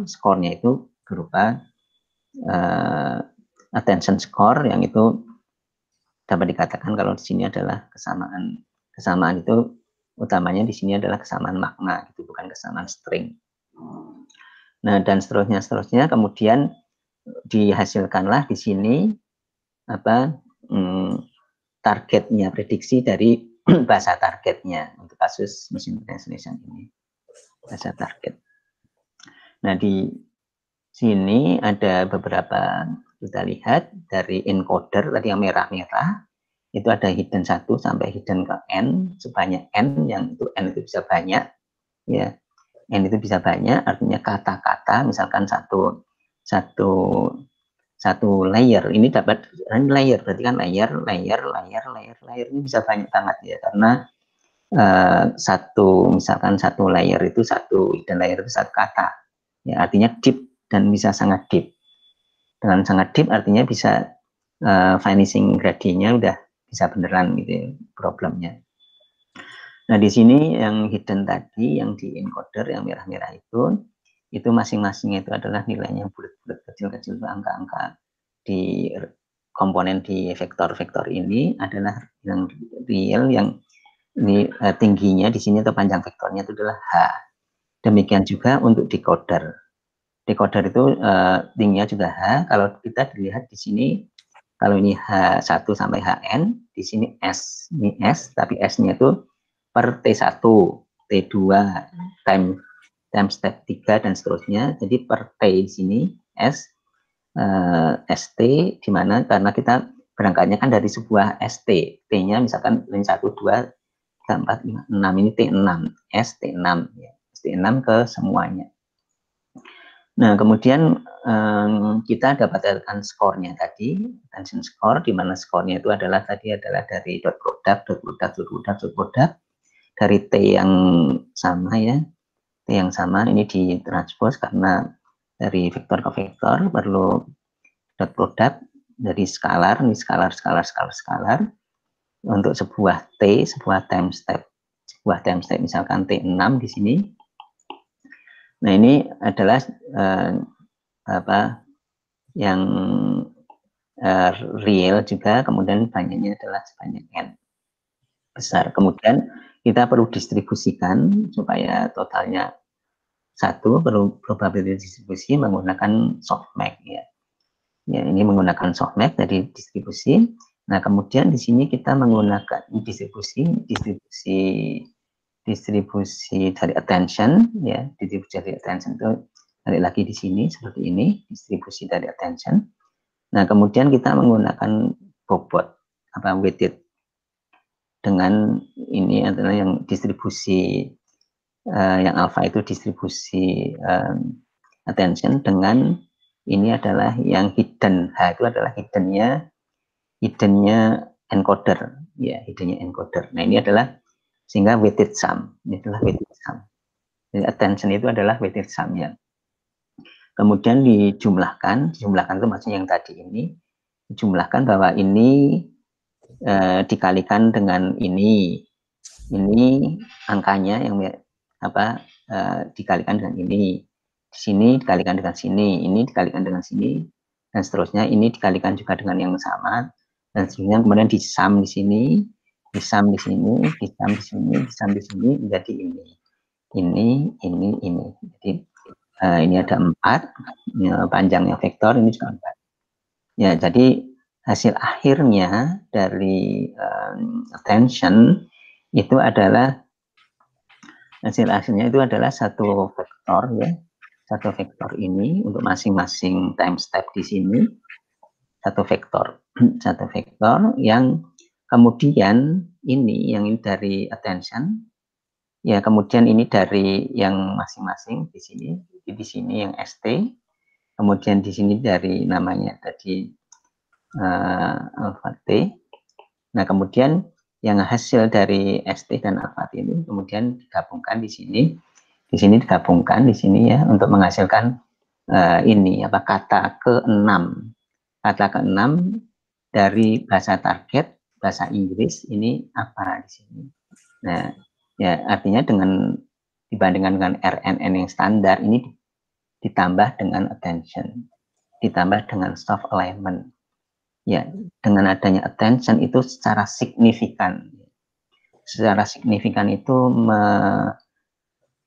score-nya itu berupa attention score yang itu dapat dikatakan kalau di sini adalah kesamaan itu utamanya di sini adalah kesamaan makna, itu bukan kesamaan string. Nah, dan seterusnya kemudian dihasilkanlah di sini targetnya, prediksi dari bahasa targetnya untuk kasus machine translation ini, bahasa target. Nah, di sini ada beberapa, kita lihat dari encoder tadi yang merah-merah itu ada hidden 1 sampai hidden ke n, sebanyak n, yang itu n itu bisa banyak ya, n itu bisa banyak, artinya kata-kata misalkan satu layer ini dapat layer, berarti kan layer ini bisa banyak banget ya, karena misalkan satu layer itu dan layer itu satu kata ya, artinya deep dan bisa sangat deep. Dengan sangat deep artinya bisa vanishing gradientnya udah bisa beneran gitu problemnya. Nah, di sini yang hidden tadi yang di encoder yang merah-merah itu masing-masingnya itu adalah nilainya bulat-bulat kecil-kecil, angka-angka di komponen di vektor-vektor ini adalah yang real, yang ini tingginya di sini atau panjang vektornya itu adalah H. Demikian juga untuk decoder. Decoder itu tingginya juga H. Kalau kita dilihat di sini, kalau ini H1 sampai Hn, di sini S. Ini S, tapi S-nya itu per T1, T2, time step 3, dan seterusnya. Jadi per T di sini S, ST, di mana karena kita berangkatnya kan dari sebuah ST. T-nya misalkan ini 1, 2, 3, 4, 5, 6, ini T6, S, T6. Ya. T6 ke semuanya. Nah, kemudian kita dapatkan skornya tadi, attention score, di mana skornya itu adalah dari dot product dari T yang sama ya, T yang sama ini ditranspose karena dari vektor ke vektor perlu dot product dari skalar, ini skalar untuk sebuah T, sebuah time step misalkan T6 di sini. Nah, ini adalah yang real juga, kemudian banyaknya adalah sebanyak n besar. Kemudian kita perlu distribusikan supaya totalnya 1, perlu probability distribusi menggunakan softmax ya. Ya, ini menggunakan softmax dari distribusi. Nah, kemudian di sini kita menggunakan distribusi dari attention ya, distribusi dari attention itu balik lagi di sini seperti ini, distribusi dari attention. Nah, kemudian kita menggunakan bobot weighted dengan ini adalah yang distribusi yang alpha itu distribusi attention, dengan ini adalah yang hidden. H itu adalah hiddennya encoder ya, hiddennya encoder. Nah, ini adalah sehingga weighted sum. Ini adalah weighted sum. Jadi attention itu adalah weighted sum ya. Kemudian dijumlahkan itu maksudnya yang tadi ini dijumlahkan bahwa ini dikalikan dengan ini angkanya yang dikalikan dengan ini, di sini dikalikan dengan sini, ini dikalikan dengan sini, dan seterusnya. Ini dikalikan juga dengan yang sama, dan seterusnya. Kemudian disum di sini, disum di sini, disum di sini, disum di sini, menjadi ini. Jadi ini ada 4, panjangnya vektor ini juga 4. Ya, jadi hasil akhirnya dari attention itu adalah hasilnya itu adalah satu vektor ya, satu vektor ini untuk masing-masing time step di sini, satu vektor yang kemudian ini yang dari attention ya, kemudian ini dari yang masing-masing di sini yang ST, kemudian di sini dari namanya tadi alpha T. Nah, kemudian yang hasil dari ST dan alpha T ini kemudian digabungkan di sini digabungkan di sini ya, untuk menghasilkan ini kata ke-6 dari bahasa target bahasa Inggris ini apa di sini. Nah, ya artinya dibandingkan dengan RNN yang standar ini ditambah dengan attention, ditambah dengan soft alignment. Ya, dengan adanya attention itu secara signifikan itu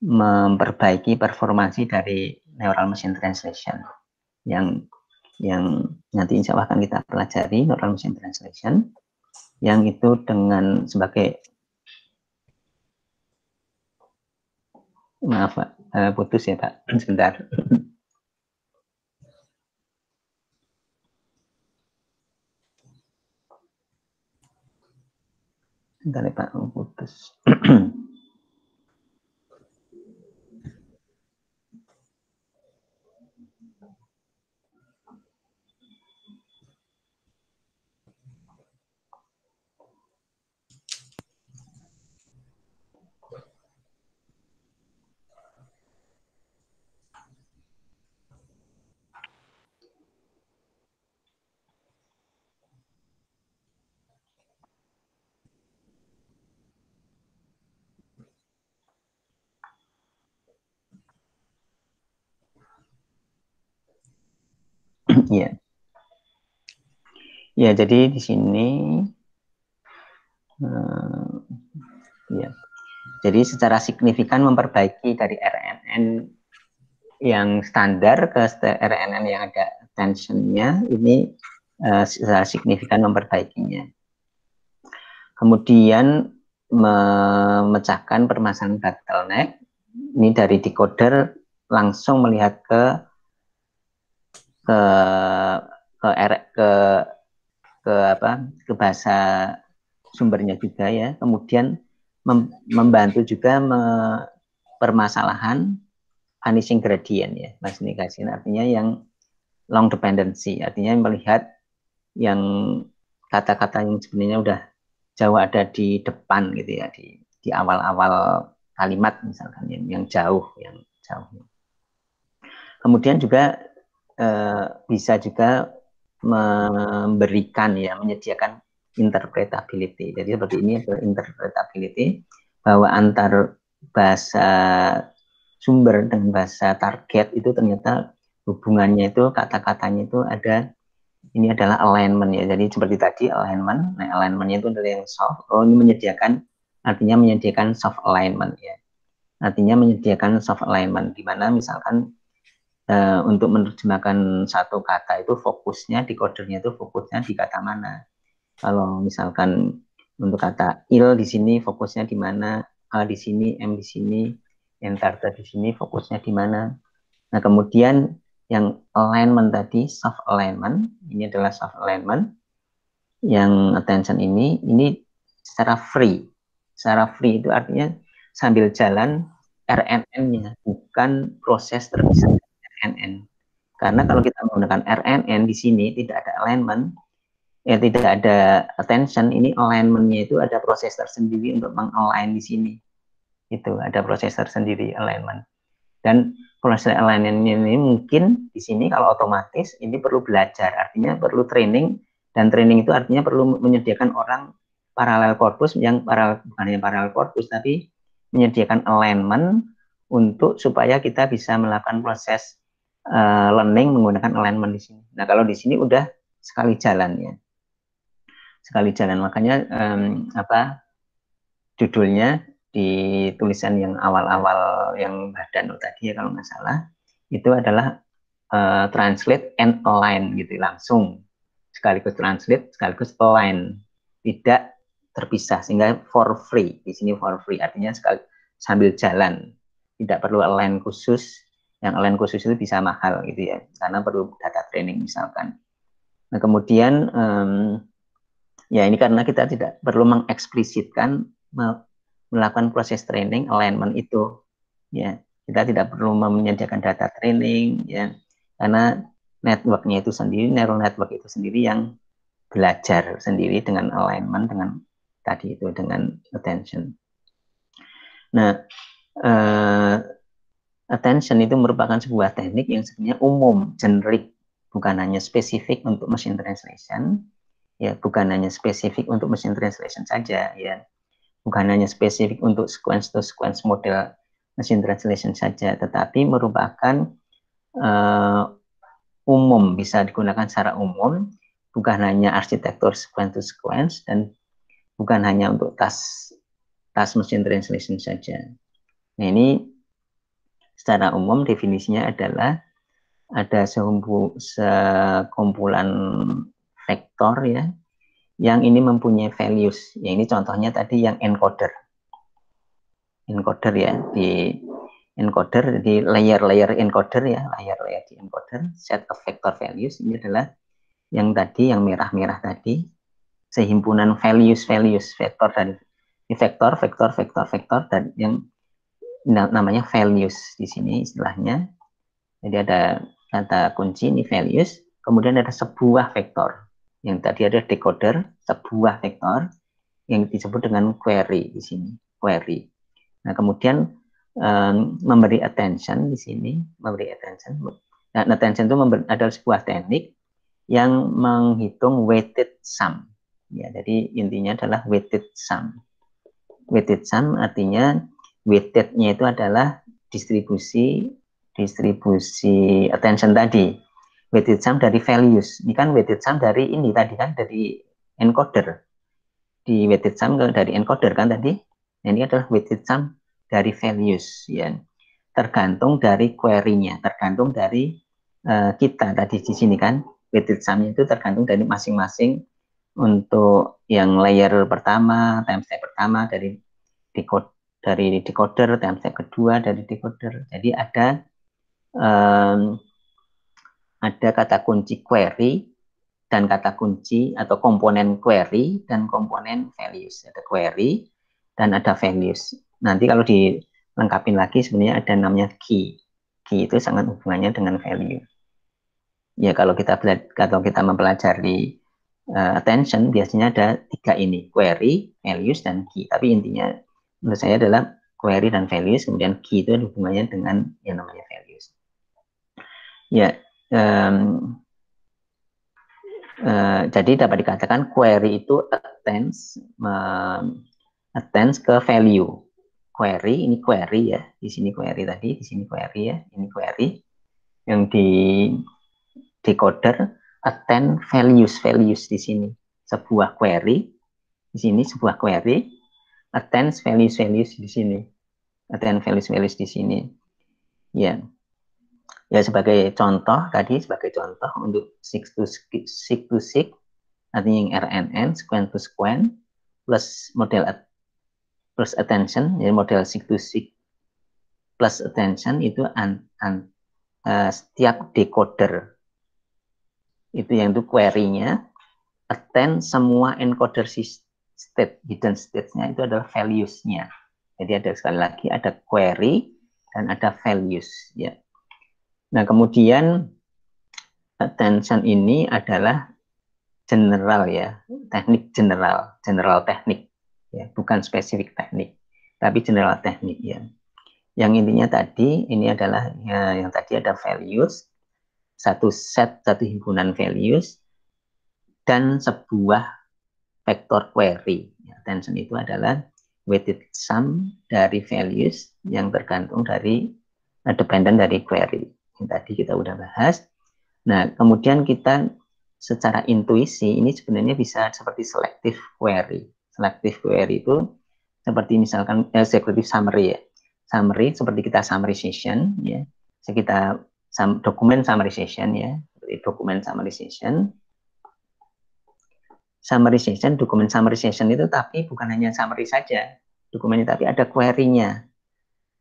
memperbaiki performansi dari neural machine translation yang nanti insya Allah akan kita pelajari, neural machine translation yang itu dengan sebagai maaf Pak, putus ya Pak, sebentar. Sebentar ya Pak, putus. Ya. Ya, jadi di sini ya. Jadi secara signifikan memperbaiki dari RNN yang standar ke RNN yang ada tensionnya ini secara signifikan memperbaikinya. Kemudian memecahkan permasalahan bottleneck ini dari decoder langsung melihat ke bahasa sumbernya juga ya. Kemudian membantu juga permasalahan vanishing gradient ya, vanishing gradient artinya yang long dependency, artinya melihat yang kata-kata yang sebenarnya udah jauh ada di depan gitu ya, di awal-awal kalimat misalkan yang jauh, yang jauh. Kemudian juga bisa juga memberikan ya, menyediakan interpretability. Jadi seperti ini adalah interpretability, bahwa antar bahasa sumber dengan bahasa target itu ternyata hubungannya itu, kata-katanya itu ada, ini adalah alignment ya. Jadi seperti tadi alignment, nah alignmentnya itu adalah yang soft. Oh, ini menyediakan, artinya menyediakan soft alignment ya. Artinya menyediakan soft alignment, di mana misalkan untuk menerjemahkan satu kata itu fokusnya, decodernya itu fokusnya di kata mana. Kalau misalkan untuk kata il di sini fokusnya di mana, a di sini, m di sini, entarta di sini fokusnya di mana. Nah, kemudian yang alignment tadi, soft alignment, ini adalah soft alignment. Yang attention ini secara free. Secara free itu artinya sambil jalan RNN-nya, bukan proses terpisah RNN. Karena kalau kita menggunakan RNN di sini tidak ada alignment, ya tidak ada attention, ini alignment-nya itu ada proses tersendiri untuk meng-align di sini. Itu ada proses tersendiri alignment. Dan proses alignment ini mungkin di sini kalau otomatis ini perlu belajar, artinya perlu training, dan training itu artinya perlu menyediakan orang paralel corpus yang bukan hanya paralel corpus tapi menyediakan alignment untuk supaya kita bisa melakukan proses learning menggunakan alignment di sini. Nah, kalau di sini udah sekali jalan ya. Sekali jalan, makanya judulnya di tulisan yang awal-awal yang Mbak Danu tadi ya kalau nggak salah, itu adalah translate and align gitu, langsung sekaligus translate sekaligus align, tidak terpisah, sehingga for free. Di sini for free artinya sambil jalan, tidak perlu align khusus. Yang align khusus itu bisa mahal gitu ya, karena perlu data training misalkan. Nah, kemudian ya ini karena kita tidak perlu mengeksplisitkan melakukan proses training alignment itu ya, kita tidak perlu menyediakan data training ya, karena networknya itu sendiri, neural network itu sendiri yang belajar sendiri dengan alignment, dengan tadi itu, dengan attention. Nah, attention itu merupakan sebuah teknik yang sebenarnya umum, generik, bukan hanya spesifik untuk machine translation ya, bukan hanya spesifik untuk machine translation saja ya, bukan hanya spesifik untuk sequence to sequence model machine translation saja, tetapi merupakan umum, bisa digunakan secara umum, bukan hanya arsitektur sequence to sequence, dan bukan hanya untuk task machine translation saja. Nah, ini secara umum definisinya adalah ada sekumpulan vektor ya, yang ini mempunyai values. Ya, ini contohnya tadi yang encoder ya, di encoder, di layer encoder ya, layer di encoder, set of vector values, ini adalah yang tadi, yang merah-merah tadi, sehimpunan values vektor dari vektor dan yang namanya values di sini istilahnya. Jadi ada kata kunci ini values, kemudian ada sebuah vektor. Yang tadi ada decoder, sebuah vektor yang disebut dengan query di sini, query. Nah, kemudian memberi attention di sini, memberi attention. Nah, attention itu adalah sebuah teknik yang menghitung weighted sum. Ya, jadi intinya adalah weighted sum. Weighted sum artinya weighted-nya itu adalah distribusi attention tadi. Weighted sum dari values. Ini kan weighted sum dari ini tadi kan, dari encoder. Di weighted sum dari encoder kan tadi. Nah, ini adalah weighted sum dari values ya. Tergantung dari query-nya, tergantung dari kita tadi di sini kan. Weighted sum itu tergantung dari masing-masing, untuk yang layer pertama, timestamp pertama dari decoder, timestamp kedua dari decoder. Jadi ada kata kunci query dan kata kunci atau komponen query dan komponen values. Ada query dan ada values. Nanti kalau dilengkapin lagi sebenarnya ada namanya key. Key itu sangat hubungannya dengan value. Ya kalau kita mempelajari attention biasanya ada 3 ini, query, values, dan key. Tapi intinya menurut saya adalah query dan values, kemudian key itu hubungannya dengan yang namanya values. Ya, jadi dapat dikatakan query itu attends ke value. Query, ini query ya, di sini query tadi, di sini query ya, ini query. Yang di decoder attend values di sini. Sebuah query, di sini sebuah query, attend values di sini. Attend values di sini. Ya. Ya sebagai contoh tadi untuk seek to seek artinya yang RNN, sequence to sequence plus model plus attention, jadi model seek to seek plus attention itu setiap decoder itu yang itu query-nya attend semua encoder state, hidden state-nya itu adalah values-nya. Jadi ada sekali lagi ada query dan ada values ya. Nah, kemudian attention ini adalah general ya, teknik general teknik ya, bukan spesifik teknik, tapi general teknik ya. Yang intinya tadi ini adalah ya, yang tadi ada values, satu himpunan values dan sebuah vektor query. Attention itu adalah weighted sum dari values yang tergantung dari dependent dari query. Yang tadi kita udah bahas. Nah, kemudian kita secara intuisi ini sebenarnya bisa seperti selective query. Selective query itu seperti misalkan selective summary ya. Summary seperti kita summarization ya. Kita dokumen summarization ya, seperti dokumen summarization. Dokumen summarization itu tapi bukan hanya summary saja dokumennya, tapi ada query-nya.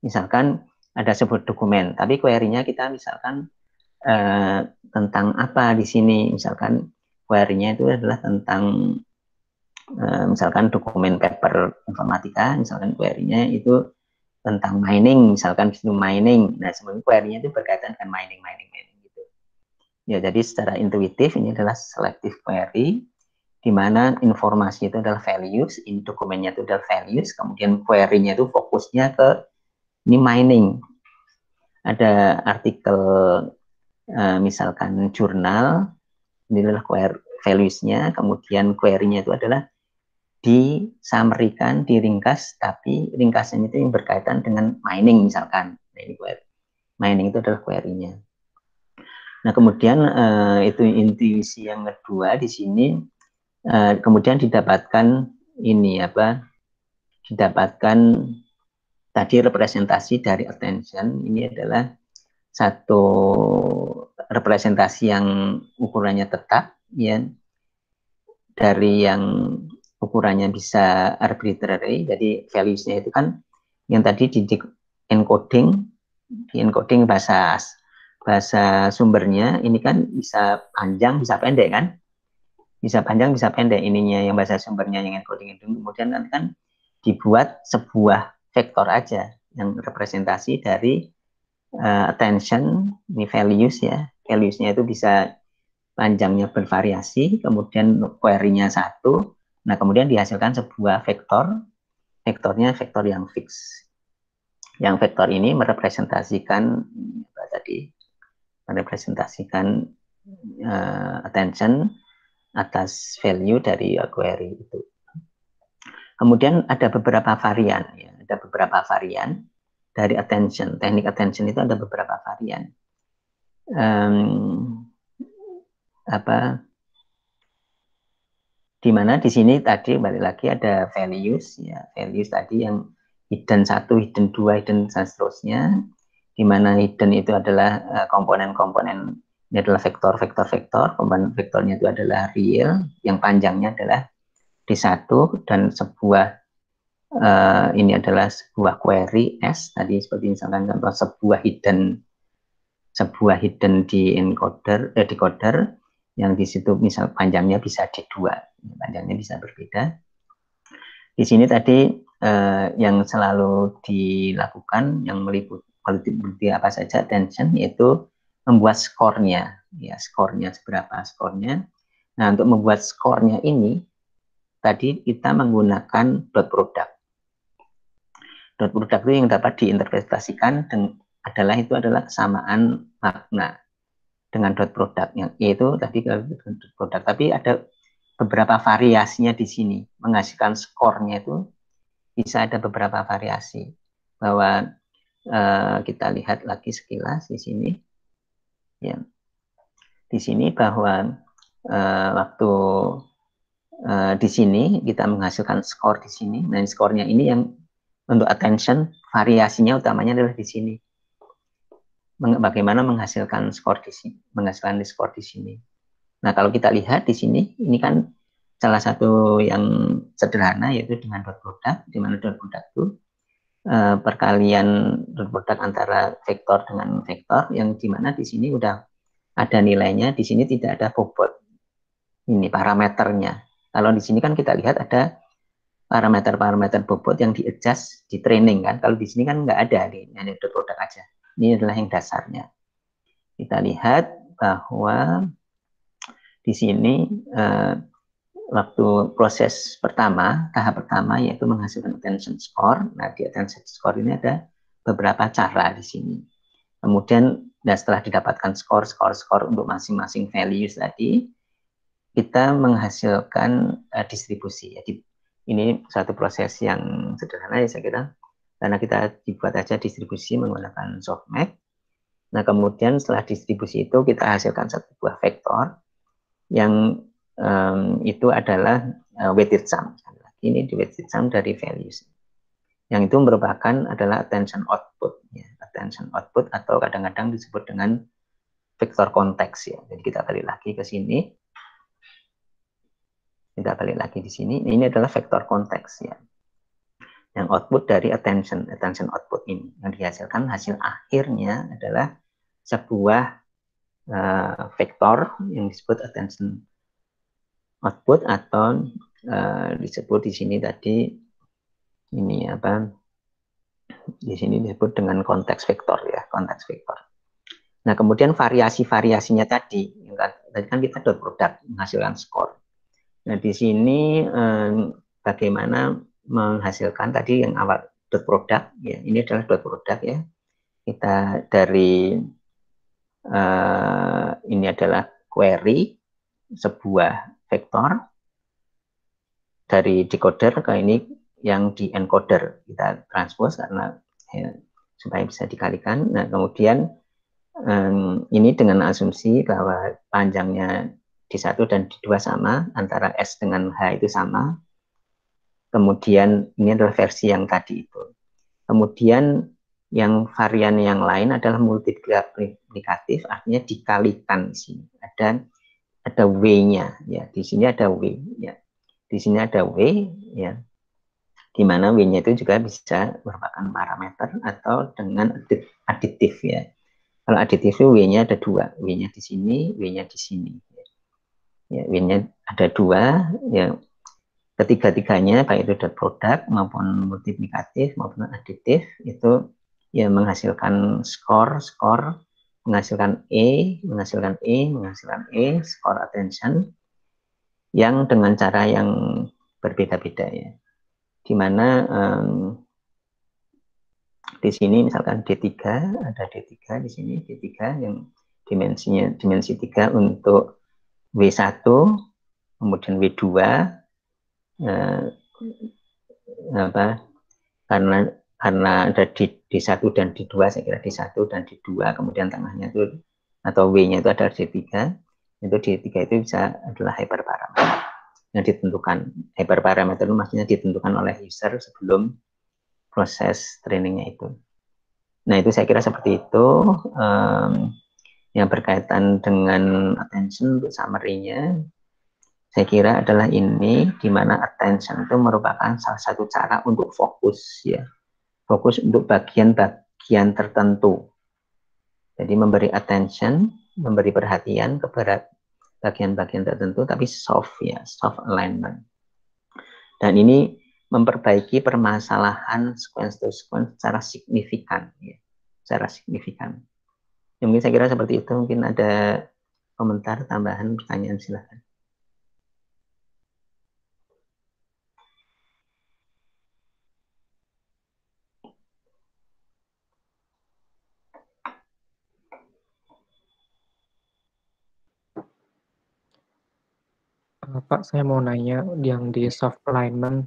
Misalkan ada sebuah dokumen, tapi query-nya kita misalkan tentang apa di sini, misalkan query-nya itu adalah tentang misalkan dokumen paper informatika, misalkan query-nya itu tentang mining, misalkan itu mining. Nah, sebenarnya query-nya itu berkaitan dengan mining gitu. Ya, jadi secara intuitif ini adalah selective query di mana informasi itu adalah values, ini dokumennya itu adalah values, kemudian query-nya itu fokusnya ke ini mining. Ada artikel misalkan jurnal, ini adalah values-nya, kemudian query-nya itu adalah disamerikan, diringkas, tapi ringkasannya itu yang berkaitan dengan mining misalkan. Nah, ini query. Mining itu adalah query-nya. Nah, kemudian itu intuisi yang kedua di sini. Kemudian didapatkan ini didapatkan tadi representasi dari attention ini adalah satu representasi yang ukurannya tetap ya, dari yang ukurannya bisa arbitrary, jadi values-nya itu kan yang tadi di encoding bahasa sumbernya ini kan bisa panjang bisa pendek kan, bisa panjang bisa pendek ininya yang bahasa sumbernya yang encoding itu, kemudian kan dibuat sebuah vektor aja yang representasi dari attention ini values ya, values-nya itu bisa panjangnya bervariasi, kemudian query-nya satu, nah kemudian dihasilkan sebuah vektornya vektor yang fix, yang vektor ini merepresentasikan attention atas value dari query itu. Kemudian ada beberapa varian ya, dari attention. Teknik attention itu ada beberapa varian. Di mana di sini tadi balik lagi ada values ya, values tadi yang hidden 1, hidden 2, hidden dan seterusnya. Di mana hidden itu adalah komponen-komponen, ini adalah vektor, komponen vektornya itu adalah real, yang panjangnya adalah D1 dan sebuah ini adalah sebuah query S tadi seperti misalkan contoh sebuah hidden di decoder yang di situ misal panjangnya bisa D2, panjangnya bisa berbeda. Di sini tadi yang selalu dilakukan yang meliputi apa saja attention, yaitu membuat skornya. ya skornya seberapa skornya. Nah, untuk membuat skornya ini tadi kita menggunakan dot product. Dot product itu yang dapat diinterpretasikan itu adalah kesamaan makna dengan dot product, yang yaitu tadi dot product. Tapi ada beberapa variasinya di sini. Menghasilkan skornya itu bisa ada beberapa variasi. Bahwa kita lihat lagi sekilas di sini, ya. Di sini bahwa waktu di sini kita menghasilkan skor di sini. Nah, skornya ini yang untuk attention variasinya utamanya adalah di sini. Bagaimana menghasilkan skor di sini, menghasilkan skor di sini. Nah, kalau kita lihat di sini, ini kan salah satu yang sederhana yaitu dengan dot product, di mana dot product itu perkalian dot product antara vektor dengan vektor, yang dimana di sini udah ada nilainya, di sini tidak ada bobot. Ini parameternya. Kalau di sini kan kita lihat ada parameter-parameter bobot yang di-adjust di training kan. Kalau di sini kan nggak ada, hanya dot product aja. Ini adalah yang dasarnya. Kita lihat bahwa di sini waktu proses pertama, tahap pertama yaitu menghasilkan attention score. Nah, di attention score ini ada beberapa cara di sini. Kemudian, setelah didapatkan skor untuk masing-masing values tadi, kita menghasilkan distribusi. Jadi, ini satu proses yang sederhana ya saya kira, karena kita dibuat aja distribusi menggunakan softmax. Nah, kemudian setelah distribusi itu kita hasilkan sebuah vektor yang itu adalah weighted sum. Ini di weighted sum dari values. Yang itu merupakan adalah attention output, ya. Attention output atau kadang-kadang disebut dengan vektor konteks ya. Jadi kita balik lagi ke sini. Kita balik lagi di sini. Ini adalah vektor konteks ya. Yang output dari attention output ini. Yang dihasilkan hasil akhirnya adalah sebuah vektor yang disebut attention output atau disebut di sini tadi ini apa? Di sini disebut dengan konteks vektor ya, konteks vektor. Nah, kemudian variasi-variasinya tadi kan kita dot product menghasilkan skor. Nah, di sini bagaimana menghasilkan tadi yang awal dot product ya, ini adalah dot product ya. Kita dari ini adalah query sebuah vektor dari decoder ke ini yang di encoder, kita transpose karena ya, supaya bisa dikalikan. Nah, kemudian ini dengan asumsi bahwa panjangnya D1 dan D2 sama, antara S dengan H itu sama. Kemudian ini adalah versi yang tadi itu. Kemudian yang varian yang lain adalah multiplikatif, artinya dikalikan di sini. Ada W-nya ya, di sini ada W ya. Di sini ada W ya. Di mana W-nya itu juga bisa merupakan parameter atau dengan aditif ya. Kalau aditif W-nya ada dua, W-nya di sini, W-nya di sini. Ya, W-nya ada dua, ya. Ketiga-tiganya baik itu dot product maupun multiplikatif maupun aditif itu ya menghasilkan skor, menghasilkan menghasilkan skor attention yang dengan cara yang berbeda-beda ya. Di mana di sini misalkan D3, ada D3 di sini, D3 yang dimensi 3 untuk W1, kemudian W2 karena ada D1 dan D2, saya kira D1 dan D2, kemudian tengahnya itu atau W-nya itu ada D3, itu D3 itu bisa adalah hyperparameter yang ditentukan. Hyperparameter itu maksudnya ditentukan oleh user sebelum proses trainingnya itu. Nah, itu saya kira seperti itu yang berkaitan dengan attention. Untuk summary-nya saya kira adalah ini, di mana attention itu merupakan salah satu cara untuk fokus ya, fokus untuk bagian-bagian tertentu. Jadi memberi attention, memberi perhatian kepada bagian-bagian tertentu, tapi soft ya, soft alignment. Dan ini memperbaiki permasalahan sequence to sequence secara signifikan ya, secara signifikan. Ya, mungkin saya kira seperti itu. Mungkin ada komentar, tambahan, pertanyaan silakan. Pak, saya mau nanya yang di soft alignment.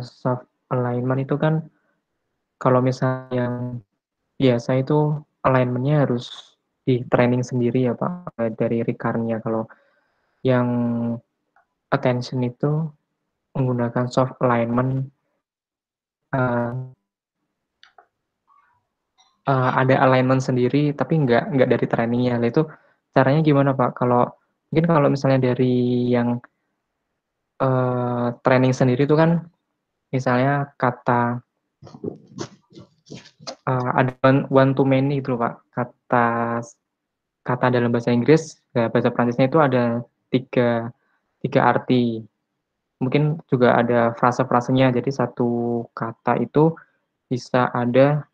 Soft alignment itu kan kalau misalnya yang biasa itu alignmentnya harus di training sendiri ya Pak, dari Ricarnya. Kalau yang attention itu menggunakan soft alignment, ada alignment sendiri tapi nggak dari trainingnya. Itu caranya gimana Pak? Mungkin kalau misalnya dari yang training sendiri itu kan misalnya ada one to many gitu loh Pak. Kata dalam bahasa Inggris, bahasa Prancisnya itu ada tiga arti. Mungkin juga ada frase-frasenya, jadi satu kata itu bisa ada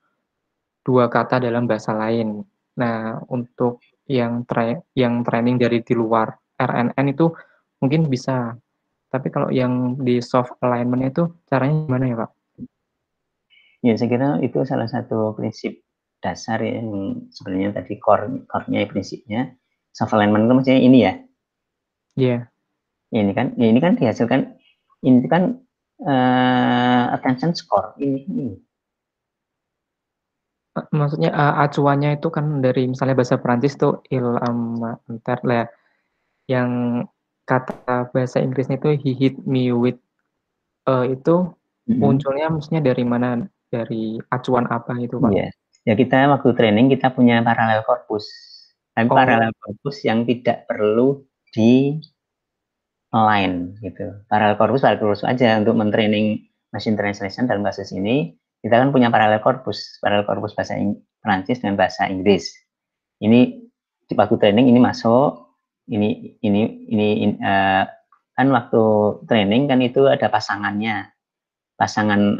dua kata dalam bahasa lain. Nah, untuk yang training dari di luar RNN itu mungkin bisa. Tapi kalau yang di soft alignment itu caranya gimana ya, Pak? Ya, saya kira itu salah satu prinsip dasar ya, yang sebenarnya tadi core-nya prinsipnya soft alignment itu maksudnya ini ya. Iya. Yeah. Ini kan dihasilkan, ini kan attention score ini. Maksudnya acuannya itu kan dari misalnya bahasa Prancis tuh il enter lah, yang kata bahasa Inggrisnya itu he hit me with, itu munculnya maksudnya dari mana? Dari acuan apa itu, Pak? Iya. Ya, kita waktu training kita punya parallel corpus. Tapi parallel corpus yang tidak perlu di align gitu. Parallel corpus aja untuk mentraining machine translation dalam kasus ini. Kita kan punya parallel corpus bahasa Prancis dan bahasa Inggris. Ini di waktu training ini masuk, ini kan waktu training kan itu ada pasangan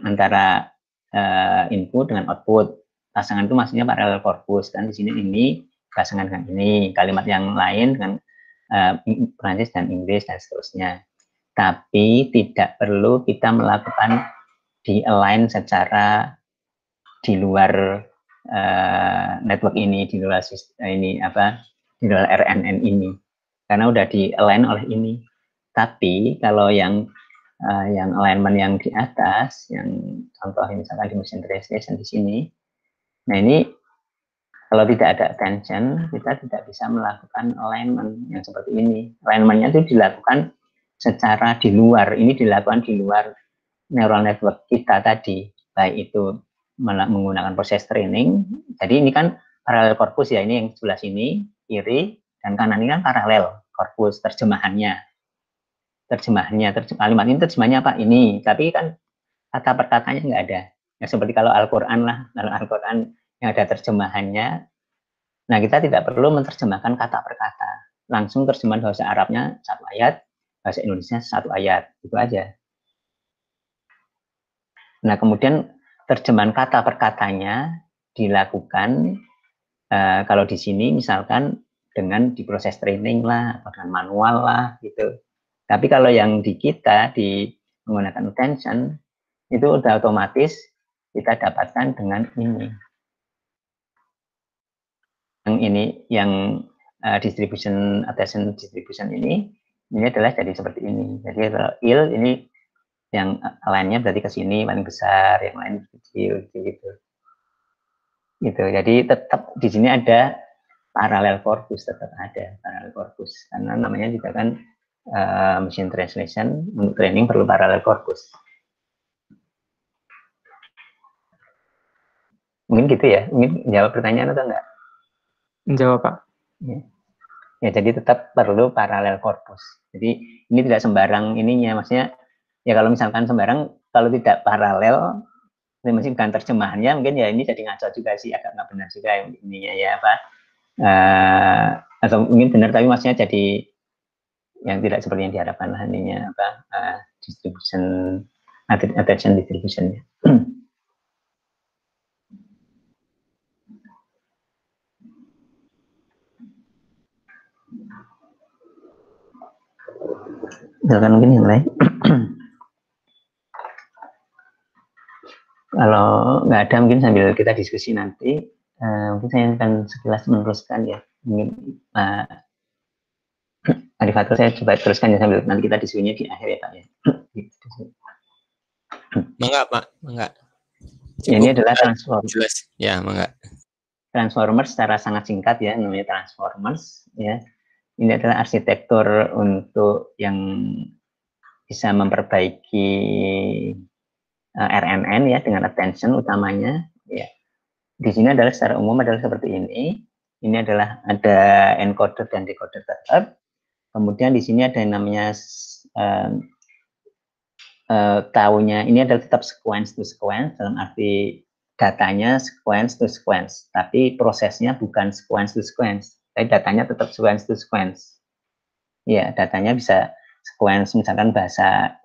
antara input dengan output. Pasangan itu maksudnya parallel corpus, dan di sini ini pasangan dengan ini, kalimat yang lain dengan Prancis dan Inggris dan seterusnya. Tapi tidak perlu kita melakukan di align secara di luar network ini, di luar di luar RNN ini, karena udah di align oleh ini. Tapi kalau yang alignment yang di atas, yang contoh misalkan di machine translation di sini, nah ini kalau tidak ada attention, kita tidak bisa melakukan alignment yang seperti ini. Alignmentnya itu dilakukan secara di luar, ini dilakukan di luar neural network kita tadi, baik itu menggunakan proses training. Jadi ini kan paralel corpus ya, ini yang sebelah sini kiri dan kanan ini kan paralel corpus terjemahannya. Kalimat ini terjemahannya apa? Ini, tapi kan kata per katanya nggak ada. Ya, seperti kalau Al-Quran lah, kalau Al-Quran yang ada terjemahannya, nah kita tidak perlu menerjemahkan kata per kata, langsung terjemahan bahasa Arabnya satu ayat, bahasa Indonesia satu ayat, itu aja. Nah, kemudian terjemahan kata per katanya dilakukan kalau di sini misalkan dengan diproses training lah, atau dengan manual lah gitu. Tapi kalau yang di kita menggunakan attention itu udah otomatis kita dapatkan dengan ini. Yang ini yang distribution attention distribution ini adalah jadi seperti ini. Jadi kalau ini yang lainnya berarti ke sini paling besar, yang lain kecil gitu. Gitu. Jadi tetap di sini ada parallel corpus, tetap ada parallel corpus karena namanya juga kan machine translation, untuk training perlu parallel corpus. Mungkin gitu ya, mungkin jawab pertanyaan atau enggak? Menjawab, Pak. Ya, jadi tetap perlu parallel corpus. Jadi ini tidak sembarang ininya, maksudnya ya kalau misalkan sembarang, kalau tidak paralel, ini masih bukan terjemahannya, mungkin ya ini jadi ngaco juga sih, agak nggak benar juga ininya ya apa, atau mungkin benar tapi maksudnya jadi yang tidak seperti yang diharapkan lah ininya apa, distribution attention distributionnya. Silakan mungkin yang lain. Kalau nggak ada mungkin sambil kita diskusi nanti. Mungkin saya akan sekilas meneruskan ya. Mungkin Arif Fatul saya coba teruskan ya sambil nanti kita diskusinya di akhir ya Pak ya. Mangga Pak, mangga. Ya, ini adalah transform. Jelas. Ya, mangga. Transformers secara sangat singkat ya, namanya transformers ya. Ini adalah arsitektur untuk yang bisa memperbaiki RNN ya dengan attention utamanya ya. Di sini adalah secara umum adalah seperti ini. Ini adalah ada encoder dan decoder tetap. Kemudian di sini ada yang namanya tahunya ini adalah tetap sequence to sequence dalam arti datanya sequence to sequence, tapi prosesnya bukan sequence to sequence. Tapi datanya tetap sequence to sequence. Ya, datanya bisa sequence misalkan bahasa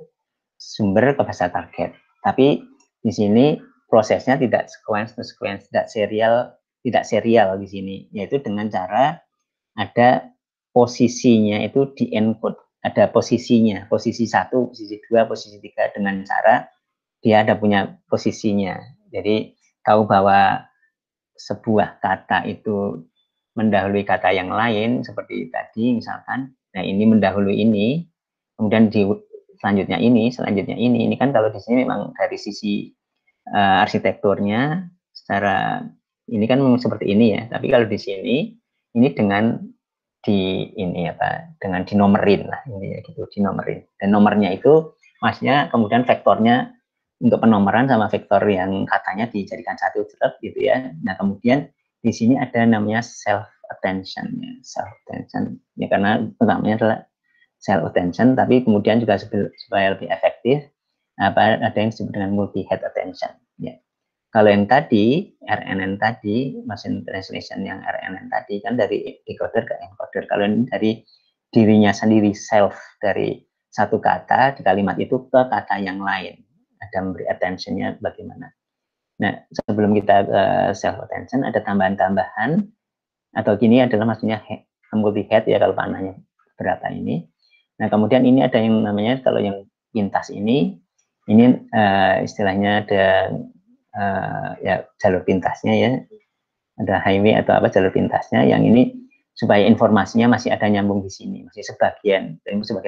sumber ke bahasa target. Tapi di sini prosesnya tidak sequence to sequence, tidak serial di sini, yaitu dengan cara ada posisinya itu di encode, ada posisinya, posisi 1, posisi 2, posisi 3 dengan cara dia ada punya posisinya. Jadi tahu bahwa sebuah kata itu mendahului kata yang lain seperti tadi misalkan, nah ini mendahului ini, kemudian di selanjutnya ini kan kalau di sini memang dari sisi arsitekturnya secara ini kan seperti ini ya, tapi kalau di sini ini dengan dengan dinomerin lah ini ya gitu, dinomerin, dan nomornya itu maksudnya kemudian vektornya untuk penomoran sama vektor yang katanya dijadikan satu tetap gitu ya. Nah kemudian di sini ada namanya self attention ya, karena utamanya adalah self attention, tapi kemudian juga supaya lebih efektif ada yang disebut dengan multi head attention ya. Kalau yang tadi RNN tadi, machine translation yang RNN tadi kan dari decoder ke encoder. Kalau ini dari dirinya sendiri, self, dari satu kata di kalimat itu ke kata yang lain, ada memberi attention-nya bagaimana. Nah, sebelum kita self attention ada tambahan-tambahan, atau gini adalah maksudnya multi head ya kalau panahnya berapa ini. Nah kemudian ini ada yang namanya kalau yang pintas ini istilahnya ada ya jalur pintasnya ya, ada highway atau apa jalur pintasnya yang ini supaya informasinya masih ada nyambung di sini, masih sebagian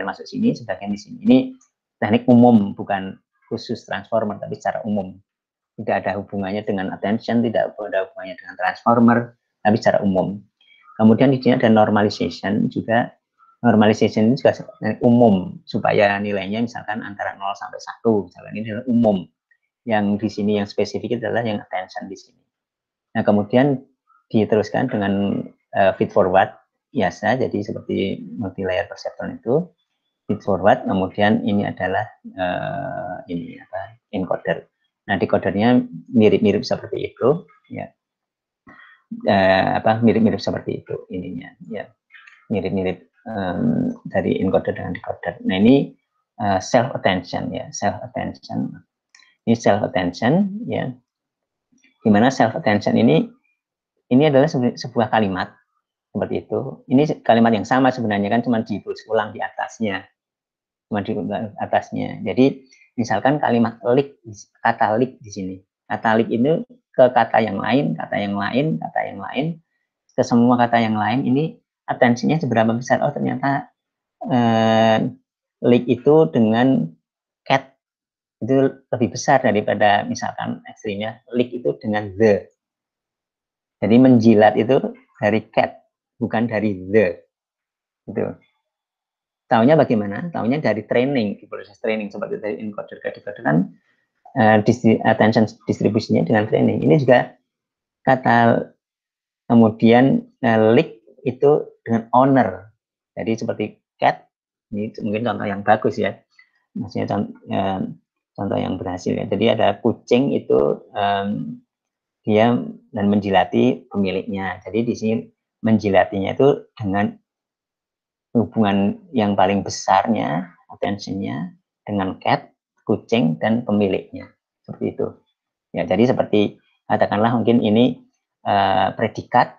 masuk sini, sebagian di sini. Ini teknik umum, bukan khusus transformer tapi secara umum, tidak ada hubungannya dengan attention, tidak ada hubungannya dengan transformer, tapi secara umum. Kemudian di sini ada normalization juga. Normalization ini juga umum supaya nilainya misalkan antara 0 sampai 1, misalkan ini adalah umum. Yang di sini yang spesifik adalah yang attention di sini. Nah, kemudian diteruskan dengan feed forward biasa, jadi seperti multi layer perceptron itu feed forward, kemudian ini adalah encoder. Nah, decodernya mirip-mirip seperti itu ya. Mirip-mirip seperti itu ininya ya, mirip-mirip dari encoder dengan decoder. Nah ini self attention ya, ini self attention ya, dimana self attention ini adalah sebuah kalimat seperti itu. Ini kalimat yang sama sebenarnya kan, cuma ditulis ulang di atasnya, Jadi misalkan kalimat leak, kata leak di sini, kata leak ini ke kata yang lain, ke semua kata yang lain, ini atensinya seberapa besar? Oh ternyata leak itu dengan cat itu lebih besar daripada misalkan ekstrimnya leak itu dengan the. Jadi menjilat itu dari cat, bukan dari the. Itu. Taunya bagaimana? Taunya dari training, di proses training seperti dari encoder ke decoder kan attention distribusinya dengan training. Ini juga kata kemudian leak itu dengan owner. Jadi seperti cat, ini mungkin contoh yang bagus ya. Maksudnya contoh yang berhasil ya. Jadi ada kucing itu dia dan menjilati pemiliknya. Jadi di sini menjilatinya itu dengan hubungan yang paling besarnya, attention-nya dengan cat, kucing dan pemiliknya. Seperti itu. Ya, jadi seperti katakanlah mungkin ini predikat,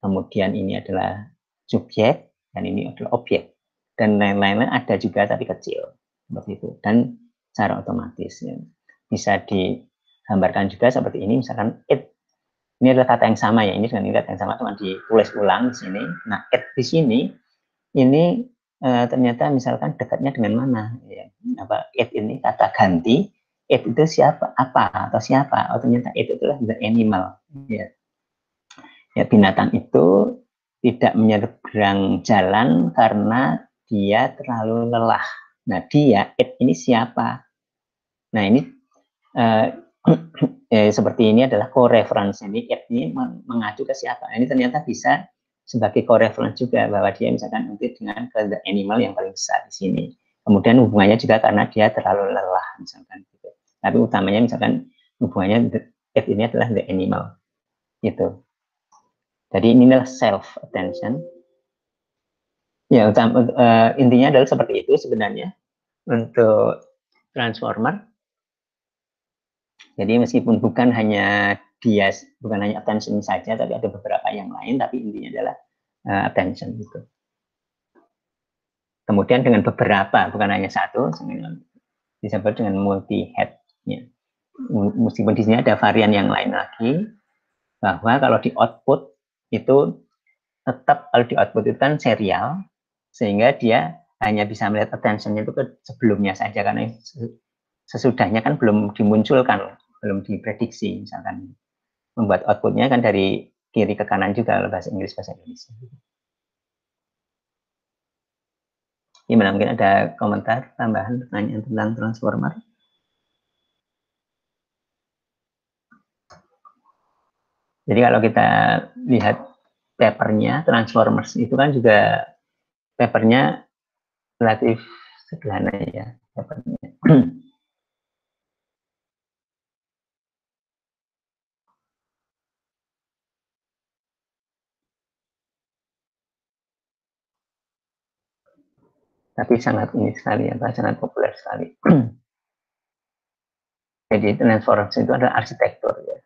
kemudian ini adalah subjek, dan ini adalah objek, dan lain-lainnya ada juga tapi kecil seperti itu, dan secara otomatis ya. Bisa digambarkan juga seperti ini, misalkan it, ini adalah kata yang sama ya, ini dengan ini kata yang sama, cuma ditulis ulang di sini. Nah, it di sini ini ternyata misalkan dekatnya dengan mana ya, apa it ini kata ganti, it itu siapa, apa atau siapa, oh ternyata it itulah the animal ya. Ya, binatang itu tidak menyeberang jalan karena dia terlalu lelah. Nah, dia it ini siapa? Nah, ini seperti ini adalah co-reference. Ini it ini mengacu ke siapa? Ini ternyata bisa sebagai co-reference juga, bahwa dia misalkan nanti dengan ke the animal yang paling besar di sini. Kemudian hubungannya juga karena dia terlalu lelah misalkan gitu. Tapi utamanya misalkan hubungannya it ini adalah the animal gitu. Jadi ini adalah self attention. Ya, intinya adalah seperti itu sebenarnya untuk transformer. Jadi meskipun bukan hanya dia, bukan hanya attention saja, tapi ada beberapa yang lain, tapi intinya adalah attention itu. Kemudian dengan beberapa, bukan hanya satu, disebut dengan multi head. Ya. Meskipun di sini ada varian yang lain lagi, bahwa kalau di output itu tetap, kalau di output itu kan serial, sehingga dia hanya bisa melihat attention-nya itu ke sebelumnya saja, karena sesudahnya kan belum dimunculkan, belum diprediksi, misalkan membuat outputnya kan dari kiri ke kanan juga, kalau bahasa Inggris, bahasa Indonesia. Gimana, mungkin ada komentar, tambahan, pertanyaan tentang transformer? Jadi kalau kita lihat papernya, Transformers itu kan juga papernya relatif sederhana ya, papernya. Tapi sangat ini sekali ya, sangat populer sekali. Jadi Transformers itu adalah arsitektur ya.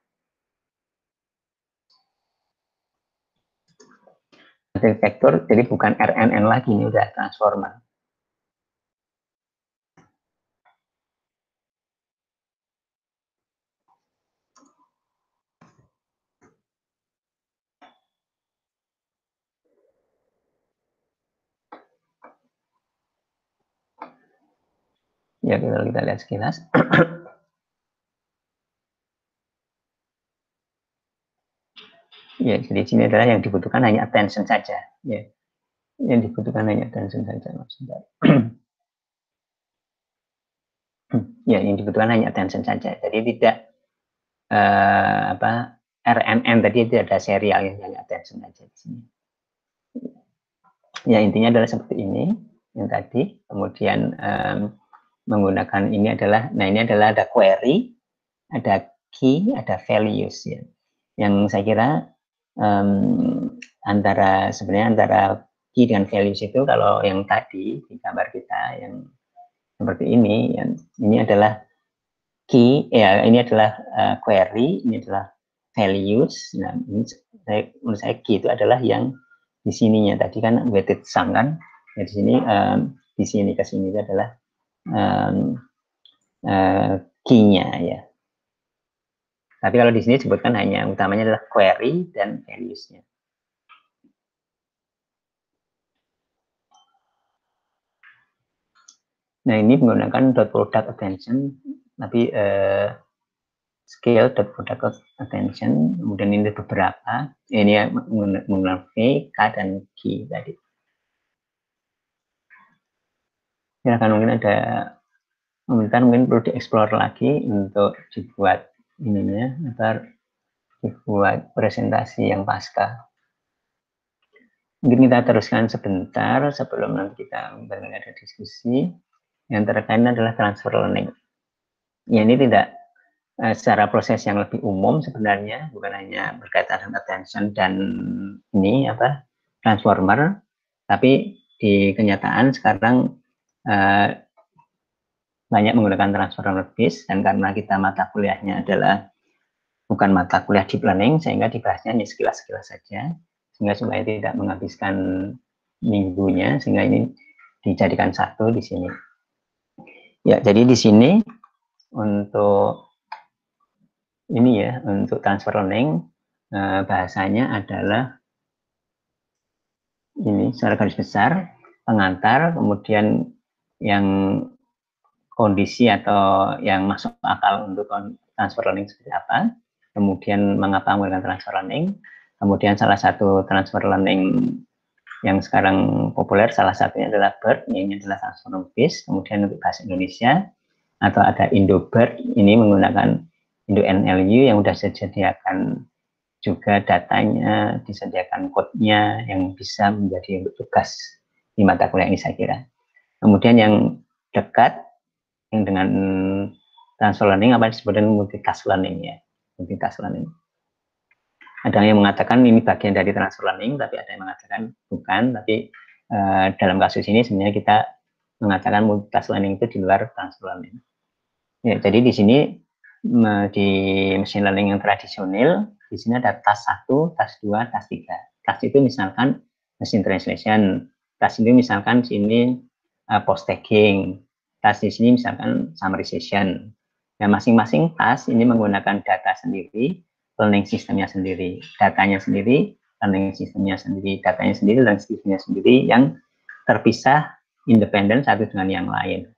Arsitektur, jadi bukan RNN lagi, ini udah transformer. Ya, kalau kita lihat sekilas. Ya, jadi sini adalah yang dibutuhkan hanya attention saja. Ya, yang dibutuhkan hanya attention saja, maksudnya. Ya, yang dibutuhkan hanya attention saja. Jadi tidak RNN tadi tidak ada serial, yang hanya attention saja di sini. Ya, intinya adalah seperti ini yang tadi. Kemudian menggunakan ini adalah, nah ini adalah ada query, ada key, ada values ya. Yang saya kira sebenarnya antara key dengan values itu, kalau yang tadi di gambar kita yang seperti ini, yang ini adalah key ya, ini adalah query, ini adalah values. Nah, ini menurut saya key itu adalah yang di sininya tadi kan weighted sum kan. Ya, di sini ke sini itu adalah key-nya ya. Tapi kalau di sini disebutkan hanya utamanya adalah query dan values-nya. Nah, ini menggunakan dot product attention, tapi scale dot product attention, kemudian ini beberapa, ini menggunakan V, K, dan Q tadi. Silakan, mungkin ada komentar, mungkin perlu dieksplor lagi untuk dibuat ininya, agar dibuat presentasi yang pasca. Mungkin kita teruskan sebentar sebelum nanti kita ada diskusi. Yang terkait adalah transfer learning. Ya, ini tidak secara proses yang lebih umum sebenarnya, bukan hanya berkaitan dengan attention dan ini transformer, tapi di kenyataan sekarang banyak menggunakan transformer based, dan karena kita mata kuliahnya adalah bukan mata kuliah deep learning, sehingga dibahasnya hanya sekilas-sekilas saja, sehingga supaya tidak menghabiskan minggunya, sehingga ini dijadikan satu di sini. Ya, jadi di sini untuk ini ya, untuk transfer learning bahasanya adalah ini secara garis besar pengantar, kemudian yang kondisi atau yang masuk akal untuk transfer learning seperti apa, kemudian mengapa menggunakan transfer learning, kemudian salah satu transfer learning yang sekarang populer salah satunya adalah BERT, ini adalah transfer learning based, kemudian untuk bahasa Indonesia atau ada IndoBERT, ini menggunakan Indo NLU yang sudah disediakan juga datanya, disediakan kodenya yang bisa menjadi untuk tugas di mata kuliah ini saya kira. Kemudian yang dekat yang dengan transfer learning apa disebut dengan multitask learning ya, multitask learning. Ada yang mengatakan ini bagian dari transfer learning, tapi ada yang mengatakan bukan, tapi dalam kasus ini sebenarnya kita mengatakan multitask learning itu di luar transfer learning. Ya, jadi di sini di machine learning yang tradisional, di sini ada task 1, task 2, task 3. Task itu misalkan machine translation, task itu misalkan sini post tagging, task di sini misalkan summarization. Nah, masing-masing task ini menggunakan data sendiri, learning sistemnya sendiri, datanya sendiri, learning sistemnya sendiri, datanya sendiri, learning sistemnya sendiri yang terpisah independen satu dengan yang lain.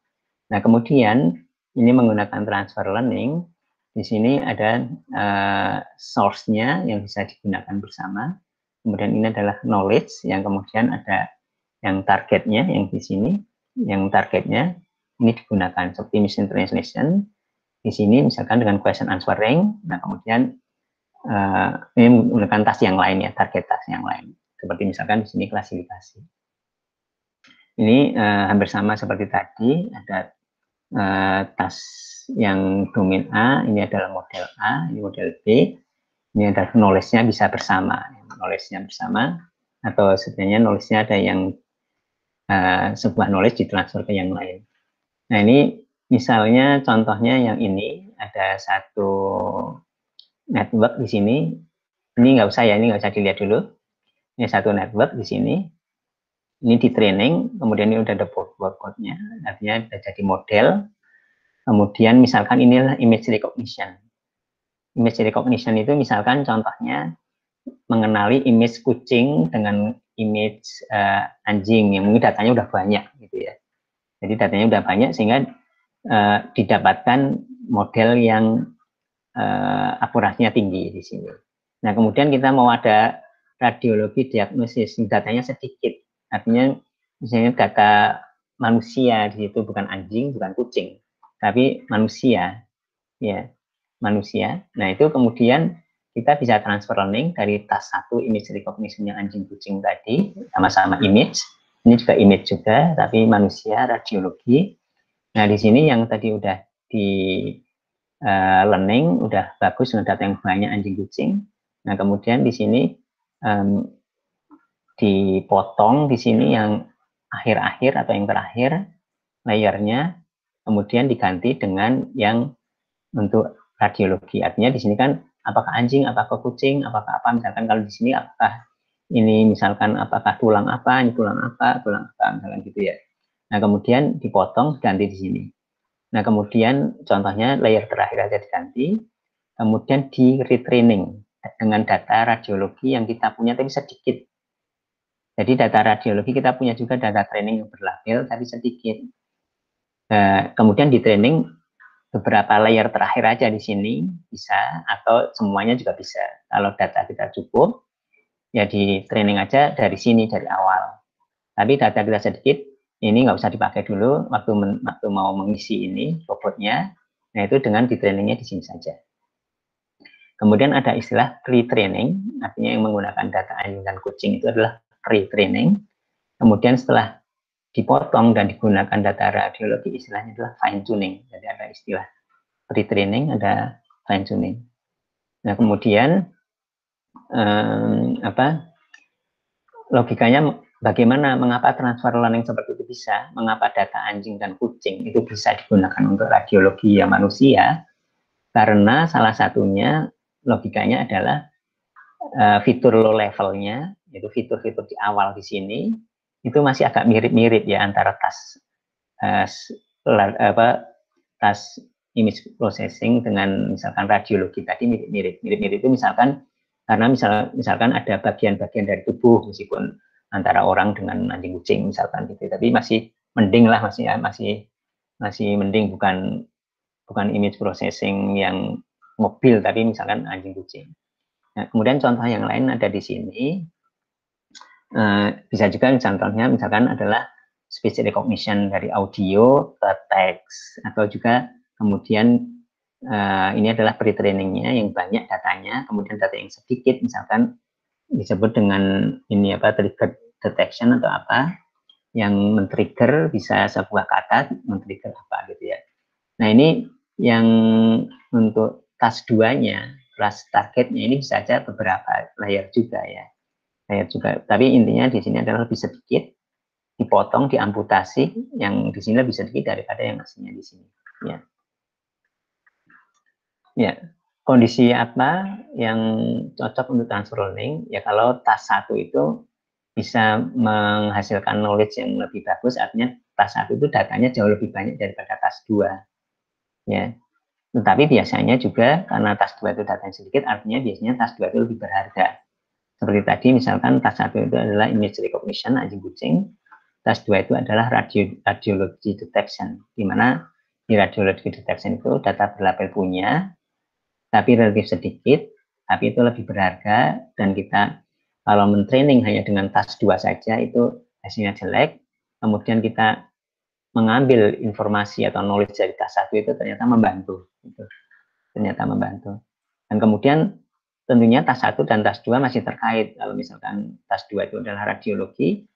Nah, kemudian ini menggunakan transfer learning. Di sini ada source-nya yang bisa digunakan bersama. Kemudian ini adalah knowledge yang kemudian ada yang targetnya yang di sini, yang targetnya ini digunakan seperti machine translation. Di sini misalkan dengan question answering. Nah, kemudian ini menggunakan task yang lain ya, target task yang lain. Seperti misalkan di sini klasifikasi. Ini hampir sama seperti tadi, ada task yang domain A, ini adalah model A, ini model B, ini adalah knowledge-nya bisa bersama, knowledge-nya bersama, atau sebenarnya knowledge-nya ada yang sebuah knowledge ditransfer ke yang lain. Nah, ini misalnya contohnya yang ini, ada satu network di sini, ini nggak usah ya, ini nggak usah dilihat dulu, ini satu network di sini, ini di training, kemudian ini udah ada code-nya, artinya udah jadi model. Kemudian misalkan inilah image recognition. Image recognition itu misalkan contohnya mengenali image kucing dengan image anjing yang mungkin datanya udah banyak gitu ya. Jadi datanya udah banyak sehingga didapatkan model yang akurasinya tinggi di sini. Nah, kemudian kita mau ada radiologi diagnosis, datanya sedikit. Artinya misalnya data manusia di situ bukan anjing, bukan kucing, tapi manusia, ya manusia. Nah, itu kemudian kita bisa transfer learning dari task 1 image recognition yang anjing kucing tadi, sama-sama image. Ini juga image juga, tapi manusia, radiologi. Nah, di sini yang tadi udah di learning, udah bagus dengan data yang banyak anjing kucing. Nah, kemudian di sini dipotong di sini yang akhir-akhir atau yang terakhir layernya, kemudian diganti dengan yang untuk radiologi. Artinya di sini kan apakah anjing, apakah kucing, apakah apa, misalkan kalau di sini apakah ini misalkan apakah tulang apa, ini tulang apa, misalkan gitu ya. Nah, kemudian dipotong ganti di sini. Nah, kemudian contohnya layer terakhir aja diganti, kemudian di retraining dengan data radiologi yang kita punya tapi sedikit. Jadi data radiologi kita punya juga data training yang berlabel tapi sedikit. Kemudian di training beberapa layer terakhir aja di sini bisa, atau semuanya juga bisa. Kalau data kita cukup, ya di training aja dari sini, dari awal. Tapi data kita sedikit, ini nggak usah dipakai dulu waktu mau mengisi ini robotnya. Nah, itu dengan di trainingnya di sini saja. Kemudian ada istilah pre-training, artinya yang menggunakan data anjing dan kucing itu adalah pre-training. Kemudian setelah dipotong dan digunakan data radiologi, istilahnya adalah fine tuning. Jadi ada istilah pre-training, ada fine tuning. Nah, kemudian logikanya bagaimana, mengapa transfer learning seperti itu bisa, mengapa data anjing dan kucing itu bisa digunakan untuk radiologi ya manusia, karena salah satunya logikanya adalah fitur low levelnya, yaitu fitur-fitur di awal di sini, itu masih agak mirip-mirip ya antara task image processing dengan misalkan radiologi tadi mirip-mirip. Mirip-mirip itu misalkan karena misalkan ada bagian-bagian dari tubuh meskipun antara orang dengan anjing kucing misalkan gitu, tapi masih mending lah, masih mending, bukan image processing yang mobil tapi misalkan anjing kucing. Nah, kemudian contoh yang lain ada di sini. Bisa juga contohnya misalkan adalah speech recognition dari audio ke teks, atau juga kemudian ini adalah pre-trainingnya yang banyak datanya, kemudian data yang sedikit misalkan disebut dengan ini trigger detection atau apa yang men-trigger, bisa sebuah kata men-trigger apa gitu ya. Nah ini yang untuk task 2-nya, kelas targetnya ini bisa saja beberapa layer juga ya. Tapi intinya di sini adalah lebih sedikit, dipotong, diamputasi, yang di sini lebih sedikit daripada yang aslinya di sini. Ya, kondisi apa yang cocok untuk transfer learning? Ya kalau task 1 itu bisa menghasilkan knowledge yang lebih bagus, artinya task 1 itu datanya jauh lebih banyak daripada task 2. Ya. Tetapi biasanya juga karena task 2 itu datanya sedikit, artinya biasanya task 2 itu lebih berharga. Seperti tadi misalkan task 1 itu adalah image recognition anjing kucing, task 2 itu adalah radiology detection, di mana di radiology detection itu data berlabel punya, tapi relatif sedikit, tapi itu lebih berharga, dan kita kalau men-training hanya dengan task 2 saja itu hasilnya jelek, kemudian kita mengambil informasi atau knowledge dari task 1 itu ternyata membantu. Dan kemudian tentunya task 1 dan task 2 masih terkait. Kalau misalkan task 2 itu adalah radiologi,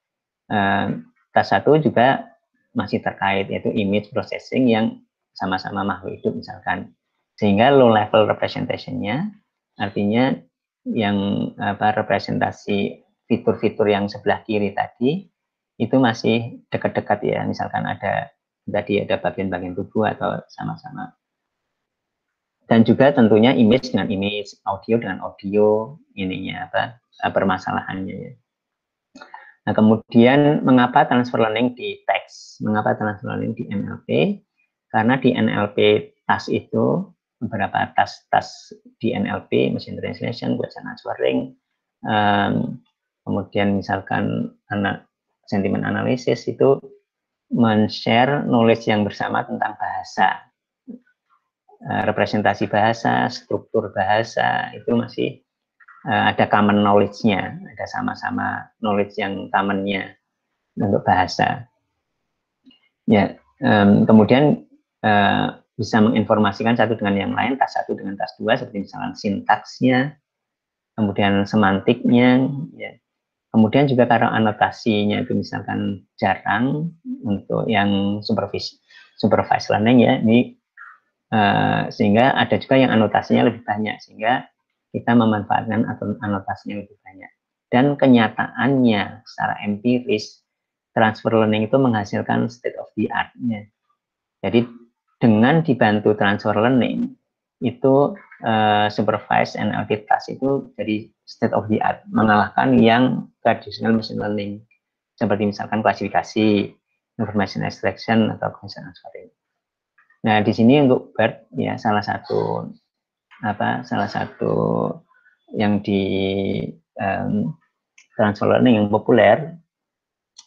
task 1 juga masih terkait, yaitu image processing yang sama-sama makhluk hidup misalkan. Sehingga low level representation-nya, artinya yang representasi fitur-fitur yang sebelah kiri tadi, itu masih dekat-dekat ya, misalkan ada bagian-bagian tubuh atau sama-sama. Dan juga tentunya image dengan image, audio dengan audio, ininya permasalahannya ya. Nah, kemudian mengapa transfer learning di teks? Mengapa transfer learning di NLP? Karena di NLP task itu, beberapa task di NLP, machine translation, question answering, kemudian misalkan sentiment analysis itu men-share knowledge yang bersama tentang bahasa. Representasi bahasa, struktur bahasa, itu masih ada common knowledge-nya, ada sama-sama knowledge yang common-nya untuk bahasa. Ya, kemudian bisa menginformasikan satu dengan yang lain, task 1 dengan task 2, seperti misalnya sintaksnya, kemudian semantiknya, ya. Kemudian juga karena anotasinya itu misalkan jarang untuk yang supervised learning ya, ini sehingga ada juga yang anotasinya lebih banyak, sehingga kita memanfaatkan anotasinya lebih banyak. Dan kenyataannya secara empiris, transfer learning itu menghasilkan state of the art-nya. Jadi dengan dibantu transfer learning, itu supervised NLP task itu jadi state of the art, mengalahkan yang traditional machine learning, seperti misalkan klasifikasi, information extraction, atau question answering. Nah, di sini untuk BERT ya salah satu yang di transfer learning yang populer,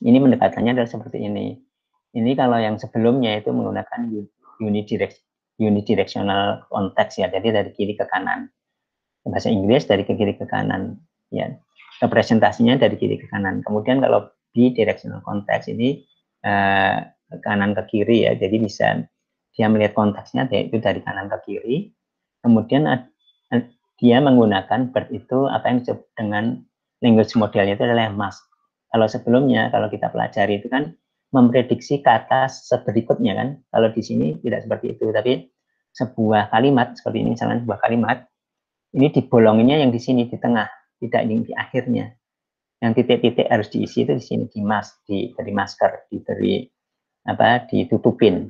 ini pendekatannya adalah seperti ini. Ini kalau yang sebelumnya itu menggunakan unidirectional context ya, jadi dari kiri ke kanan. Bahasa Inggris dari kiri ke kanan ya. Representasinya dari kiri ke kanan. Kemudian kalau di directional context ini kanan ke kiri ya, jadi bisa dia melihat konteksnya yaitu dari kanan ke kiri, kemudian dia menggunakan BERT itu apa yang disebut dengan language modelnya itu adalah mask. Kalau sebelumnya kalau kita pelajari itu kan memprediksi kata berikutnya kan, kalau di sini tidak seperti itu, tapi sebuah kalimat seperti ini, misalnya sebuah kalimat ini dibolonginnya yang di sini di tengah, tidak di akhirnya. Yang titik-titik harus diisi itu di sini, di mask, diberi masker, ditutupin.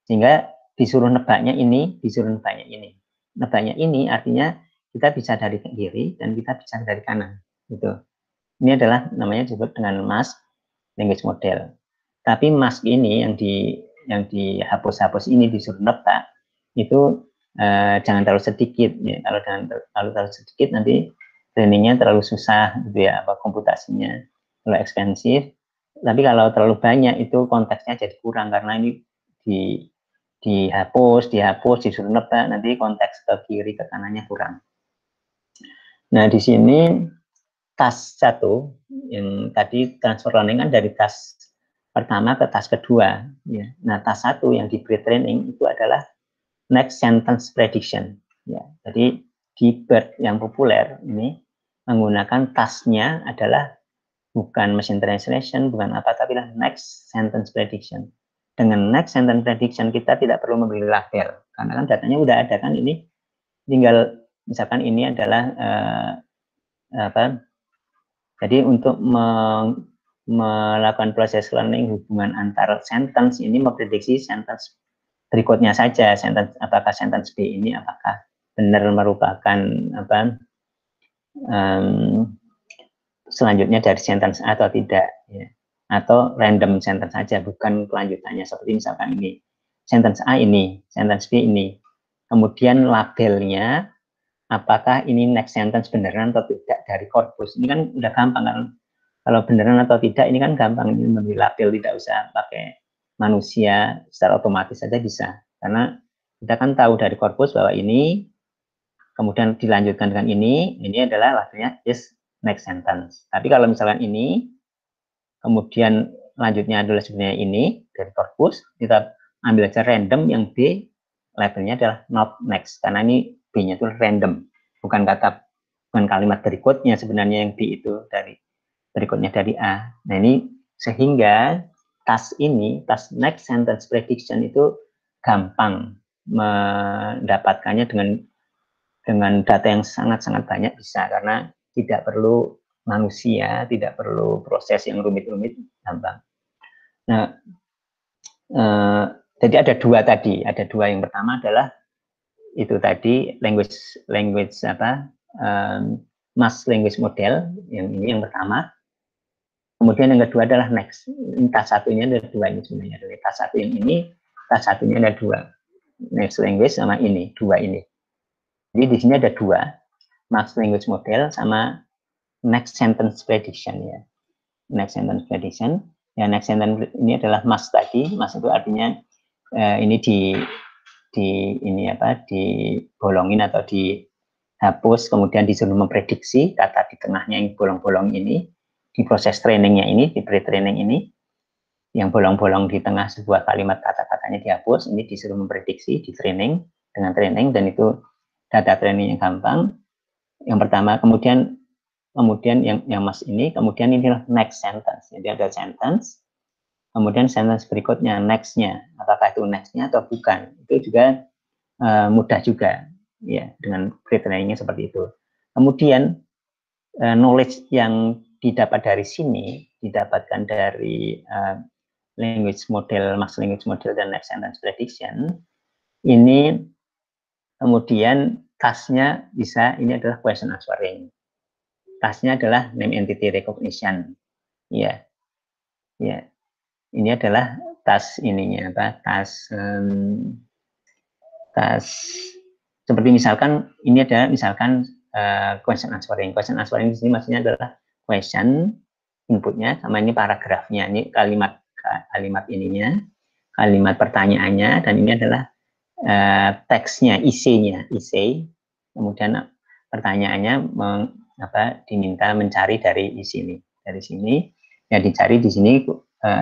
Sehingga disuruh nebaknya ini, disuruh nebaknya ini. Nebaknya ini artinya kita bisa dari kiri dan kita bisa dari kanan. Gitu. Ini adalah namanya disebut dengan mask. language model. Tapi mask ini yang dihapus-hapus ini disuruh ngetak itu jangan terlalu sedikit ya. Kalau terlalu sedikit nanti trainingnya terlalu susah gitu ya, apa komputasinya terlalu ekspensif. Tapi kalau terlalu banyak itu konteksnya jadi kurang karena ini dihapus disuruh nebak, nanti konteks ke kiri ke kanannya kurang. Nah di sini task 1 yang tadi transfer learning kan dari task pertama ke task kedua ya. Nah task 1 yang di pre-training itu adalah next sentence prediction ya. Jadi di BERT yang populer ini menggunakan tasknya adalah bukan machine translation, bukan apa, tapi lah next sentence prediction. Dengan next sentence prediction kita tidak perlu memberi label karena kan datanya udah ada kan, ini tinggal misalkan ini adalah jadi untuk melakukan proses learning hubungan antar sentence ini memprediksi sentence berikutnya saja, sentence apakah sentence B ini apakah benar merupakan selanjutnya dari sentence A atau tidak ya. Atau random sentence saja, bukan kelanjutannya seperti misalkan ini sentence A ini, sentence B ini, kemudian labelnya apakah ini next sentence beneran atau tidak dari korpus. Ini kan udah gampang kan, kalau beneran atau tidak ini kan gampang, ini memberi label, tidak usah pakai manusia, secara otomatis saja bisa, karena kita kan tahu dari korpus bahwa ini kemudian dilanjutkan dengan ini adalah labelnya is next sentence. Tapi kalau misalkan ini kemudian lanjutnya adalah sebenarnya ini dari korpus, kita ambil aja random, yang B labelnya adalah not next karena ini B-nya itu random, bukan kalimat berikutnya sebenarnya yang B itu dari berikutnya dari A. Nah ini sehingga task next sentence prediction itu gampang mendapatkannya dengan data yang sangat-sangat banyak bisa, karena tidak perlu manusia, tidak perlu proses yang rumit-rumit, gampang. Nah, jadi ada dua tadi, yang pertama adalah itu tadi language mass language model, yang ini yang pertama. Kemudian yang kedua adalah next. Tas satunya ada dua ini sebenarnya. Dari tas satu yang ini, tas satunya ada dua. Next language sama ini, dua ini. Jadi di sini ada dua, mass language model sama next sentence prediction ya. Next sentence prediction. Ya, next sentence ini adalah mass tadi. Mass itu artinya ini dibolongin atau dihapus, kemudian disuruh memprediksi kata di tengahnya yang bolong-bolong ini. Di proses trainingnya ini, di pre-training ini, yang bolong-bolong di tengah sebuah kalimat kata-katanya dihapus, ini disuruh memprediksi di training, dengan training, dan itu data training yang gampang. Yang pertama, kemudian yang mas ini, kemudian ini next sentence. Jadi ada sentence, kemudian sentence berikutnya, next-nya. Apakah itu next-nya atau bukan? Itu juga mudah juga, ya, dengan pre-trainingnya seperti itu. Kemudian knowledge yang didapat dari sini, didapatkan dari language model, mass language model, dan next sentence prediction, ini kemudian task-nya bisa, ini adalah question answering. Task-nya adalah name entity recognition. Ya, ya. Ini adalah task ininya, task seperti misalkan ini ada misalkan question answering. Question answering di sini maksudnya adalah question inputnya sama ini paragrafnya, ini kalimat ininya, kalimat pertanyaannya, dan ini adalah teksnya, isi-nya, kemudian pertanyaannya diminta mencari dari sini, ya dicari di sini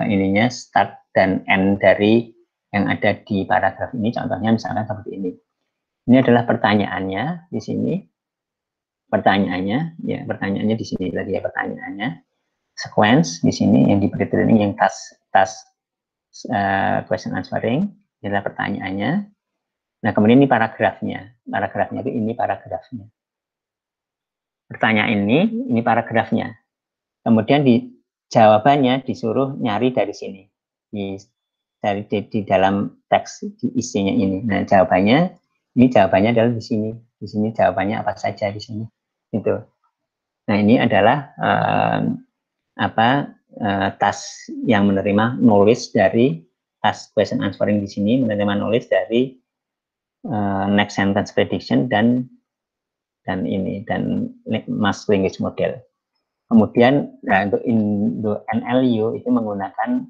ininya start dan end dari yang ada di paragraf ini, contohnya misalkan seperti ini. Ini adalah pertanyaannya di sini. Pertanyaannya di sini tadi ya, pertanyaannya. Sequence di sini yang di pre-training, yang task question answering, ini adalah pertanyaannya. Nah, kemudian ini paragrafnya. Paragrafnya itu ini paragrafnya. Pertanyaan ini paragrafnya. Kemudian di jawabannya disuruh nyari dari sini. Di dalam teks di isinya ini. Nah, jawabannya adalah di sini. Di sini jawabannya apa saja di sini. Itu. Nah, ini adalah task yang menerima knowledge dari task question answering di sini menerima knowledge dari next sentence prediction dan mass language model. Kemudian untuk NLU itu menggunakan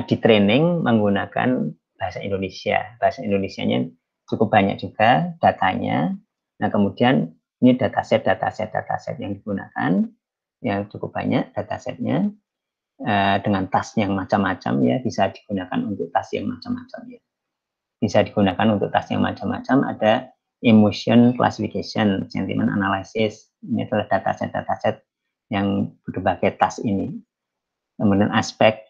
di training menggunakan bahasa Indonesia. Bahasa Indonesianya cukup banyak juga datanya. Nah, kemudian ini dataset yang digunakan yang cukup banyak datasetnya dengan task yang macam-macam ya, bisa digunakan untuk task yang macam-macam ya. Bisa digunakan untuk task yang macam-macam, ada emotion classification, sentiment analysis. Ini adalah dataset yang berbagai task ini. Kemudian aspek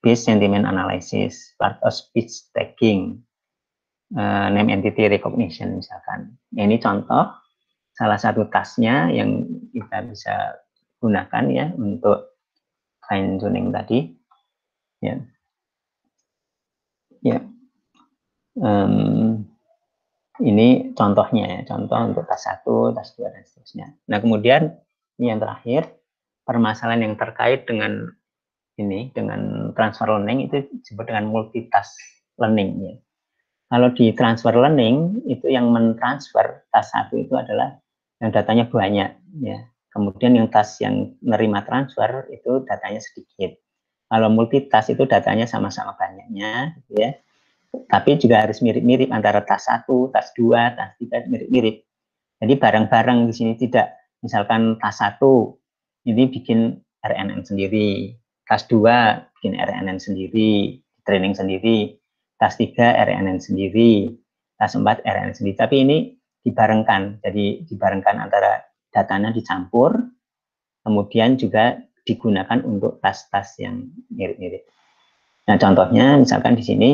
based sentiment analysis, part of speech tagging, name entity recognition misalkan. Ini contoh salah satu tasknya yang kita bisa gunakan ya untuk fine tuning tadi. Ya. Ya. Ini contohnya ya, contoh untuk task 1, task 2 dan seterusnya. Nah, kemudian ini yang terakhir, permasalahan yang terkait dengan ini dengan transfer learning itu disebut dengan multitask learning ya. Kalau di transfer learning itu yang mentransfer task 1 itu adalah yang datanya banyak ya. Kemudian yang task yang menerima transfer itu datanya sedikit. Kalau multitask itu datanya sama-sama banyaknya gitu ya. Tapi juga harus mirip-mirip antara task 1, task 2, task 3 mirip-mirip. Jadi barang-barang di sini tidak misalkan task 1 ini bikin RNN sendiri, task 2 bikin RNN sendiri, training sendiri, task 3 RNN sendiri, task 4 RNN sendiri. Tapi ini dibarengkan. Jadi dibarengkan antara datanya dicampur, kemudian juga digunakan untuk task-task yang mirip-mirip. Nah, contohnya misalkan di sini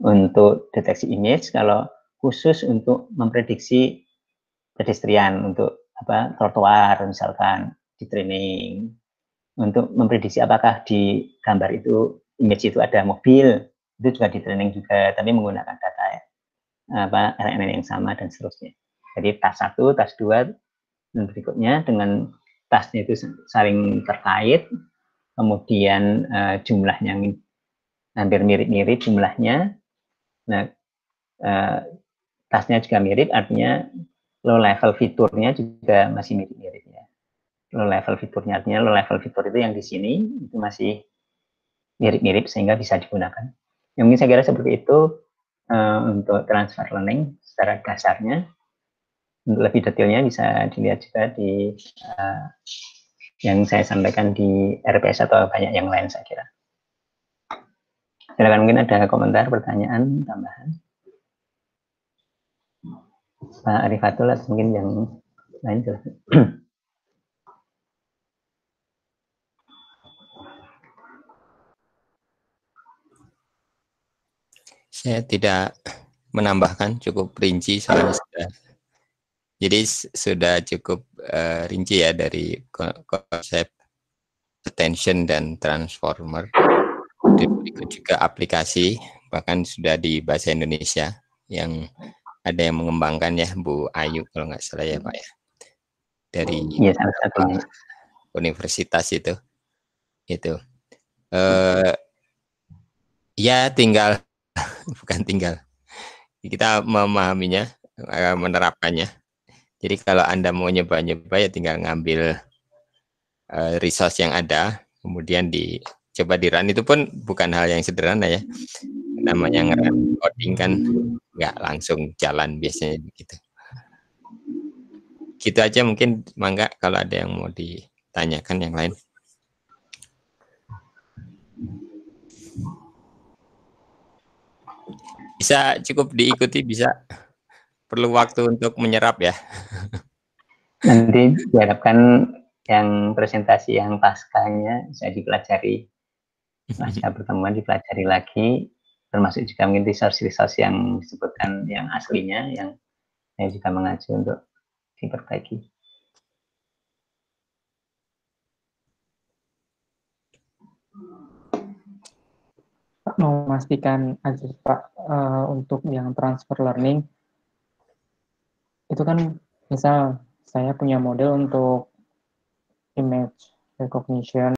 untuk deteksi image, kalau khusus untuk memprediksi pedestrian untuk trotoar misalkan di training, untuk memprediksi apakah di gambar itu image itu ada mobil, itu juga di training juga, tapi menggunakan data RNN yang sama dan seterusnya. Jadi task 1, task 2 dan berikutnya dengan tasknya itu saling terkait, kemudian jumlahnya hampir mirip-mirip jumlahnya. Nah, tasknya juga mirip, artinya low level fiturnya juga masih mirip-mirip ya. Low level fiturnya artinya low level fitur itu yang di sini itu masih mirip-mirip sehingga bisa digunakan. Yang mungkin saya kira seperti itu untuk transfer learning secara dasarnya. Untuk lebih detailnya bisa dilihat juga di yang saya sampaikan di RPS atau banyak yang lain saya kira. Silakan, mungkin ada komentar, pertanyaan, tambahan. Pak Arifatul atau mungkin yang lain silahkan. Saya tidak menambahkan, cukup rinci soalnya sudah. Jadi sudah cukup rinci ya dari konsep attention dan transformer. Dan berikut juga aplikasi, bahkan sudah di bahasa Indonesia yang ada yang mengembangkan ya, Bu Ayu kalau nggak salah ya Pak ya, dari ya, salah satunya universitas itu ya tinggal bukan tinggal kita memahaminya, menerapkannya. Jadi kalau Anda mau nyoba-nyoba ya tinggal ngambil resource yang ada, kemudian coba di run. Itu pun bukan hal yang sederhana ya, namanya nge-run coding kan nggak langsung jalan biasanya begitu. Gitu aja mungkin, mangga kalau ada yang mau ditanyakan yang lain. Bisa cukup diikuti, bisa perlu waktu untuk menyerap ya. Nanti diharapkan yang presentasi yang paskanya bisa dipelajari, pasca pertemuan dipelajari lagi, termasuk juga mungkin resource-resource yang disebutkan yang aslinya, yang saya juga mengacu untuk diperbaiki. Pak, mau memastikan aja Pak, untuk yang transfer learning, itu kan misal saya punya model untuk image recognition,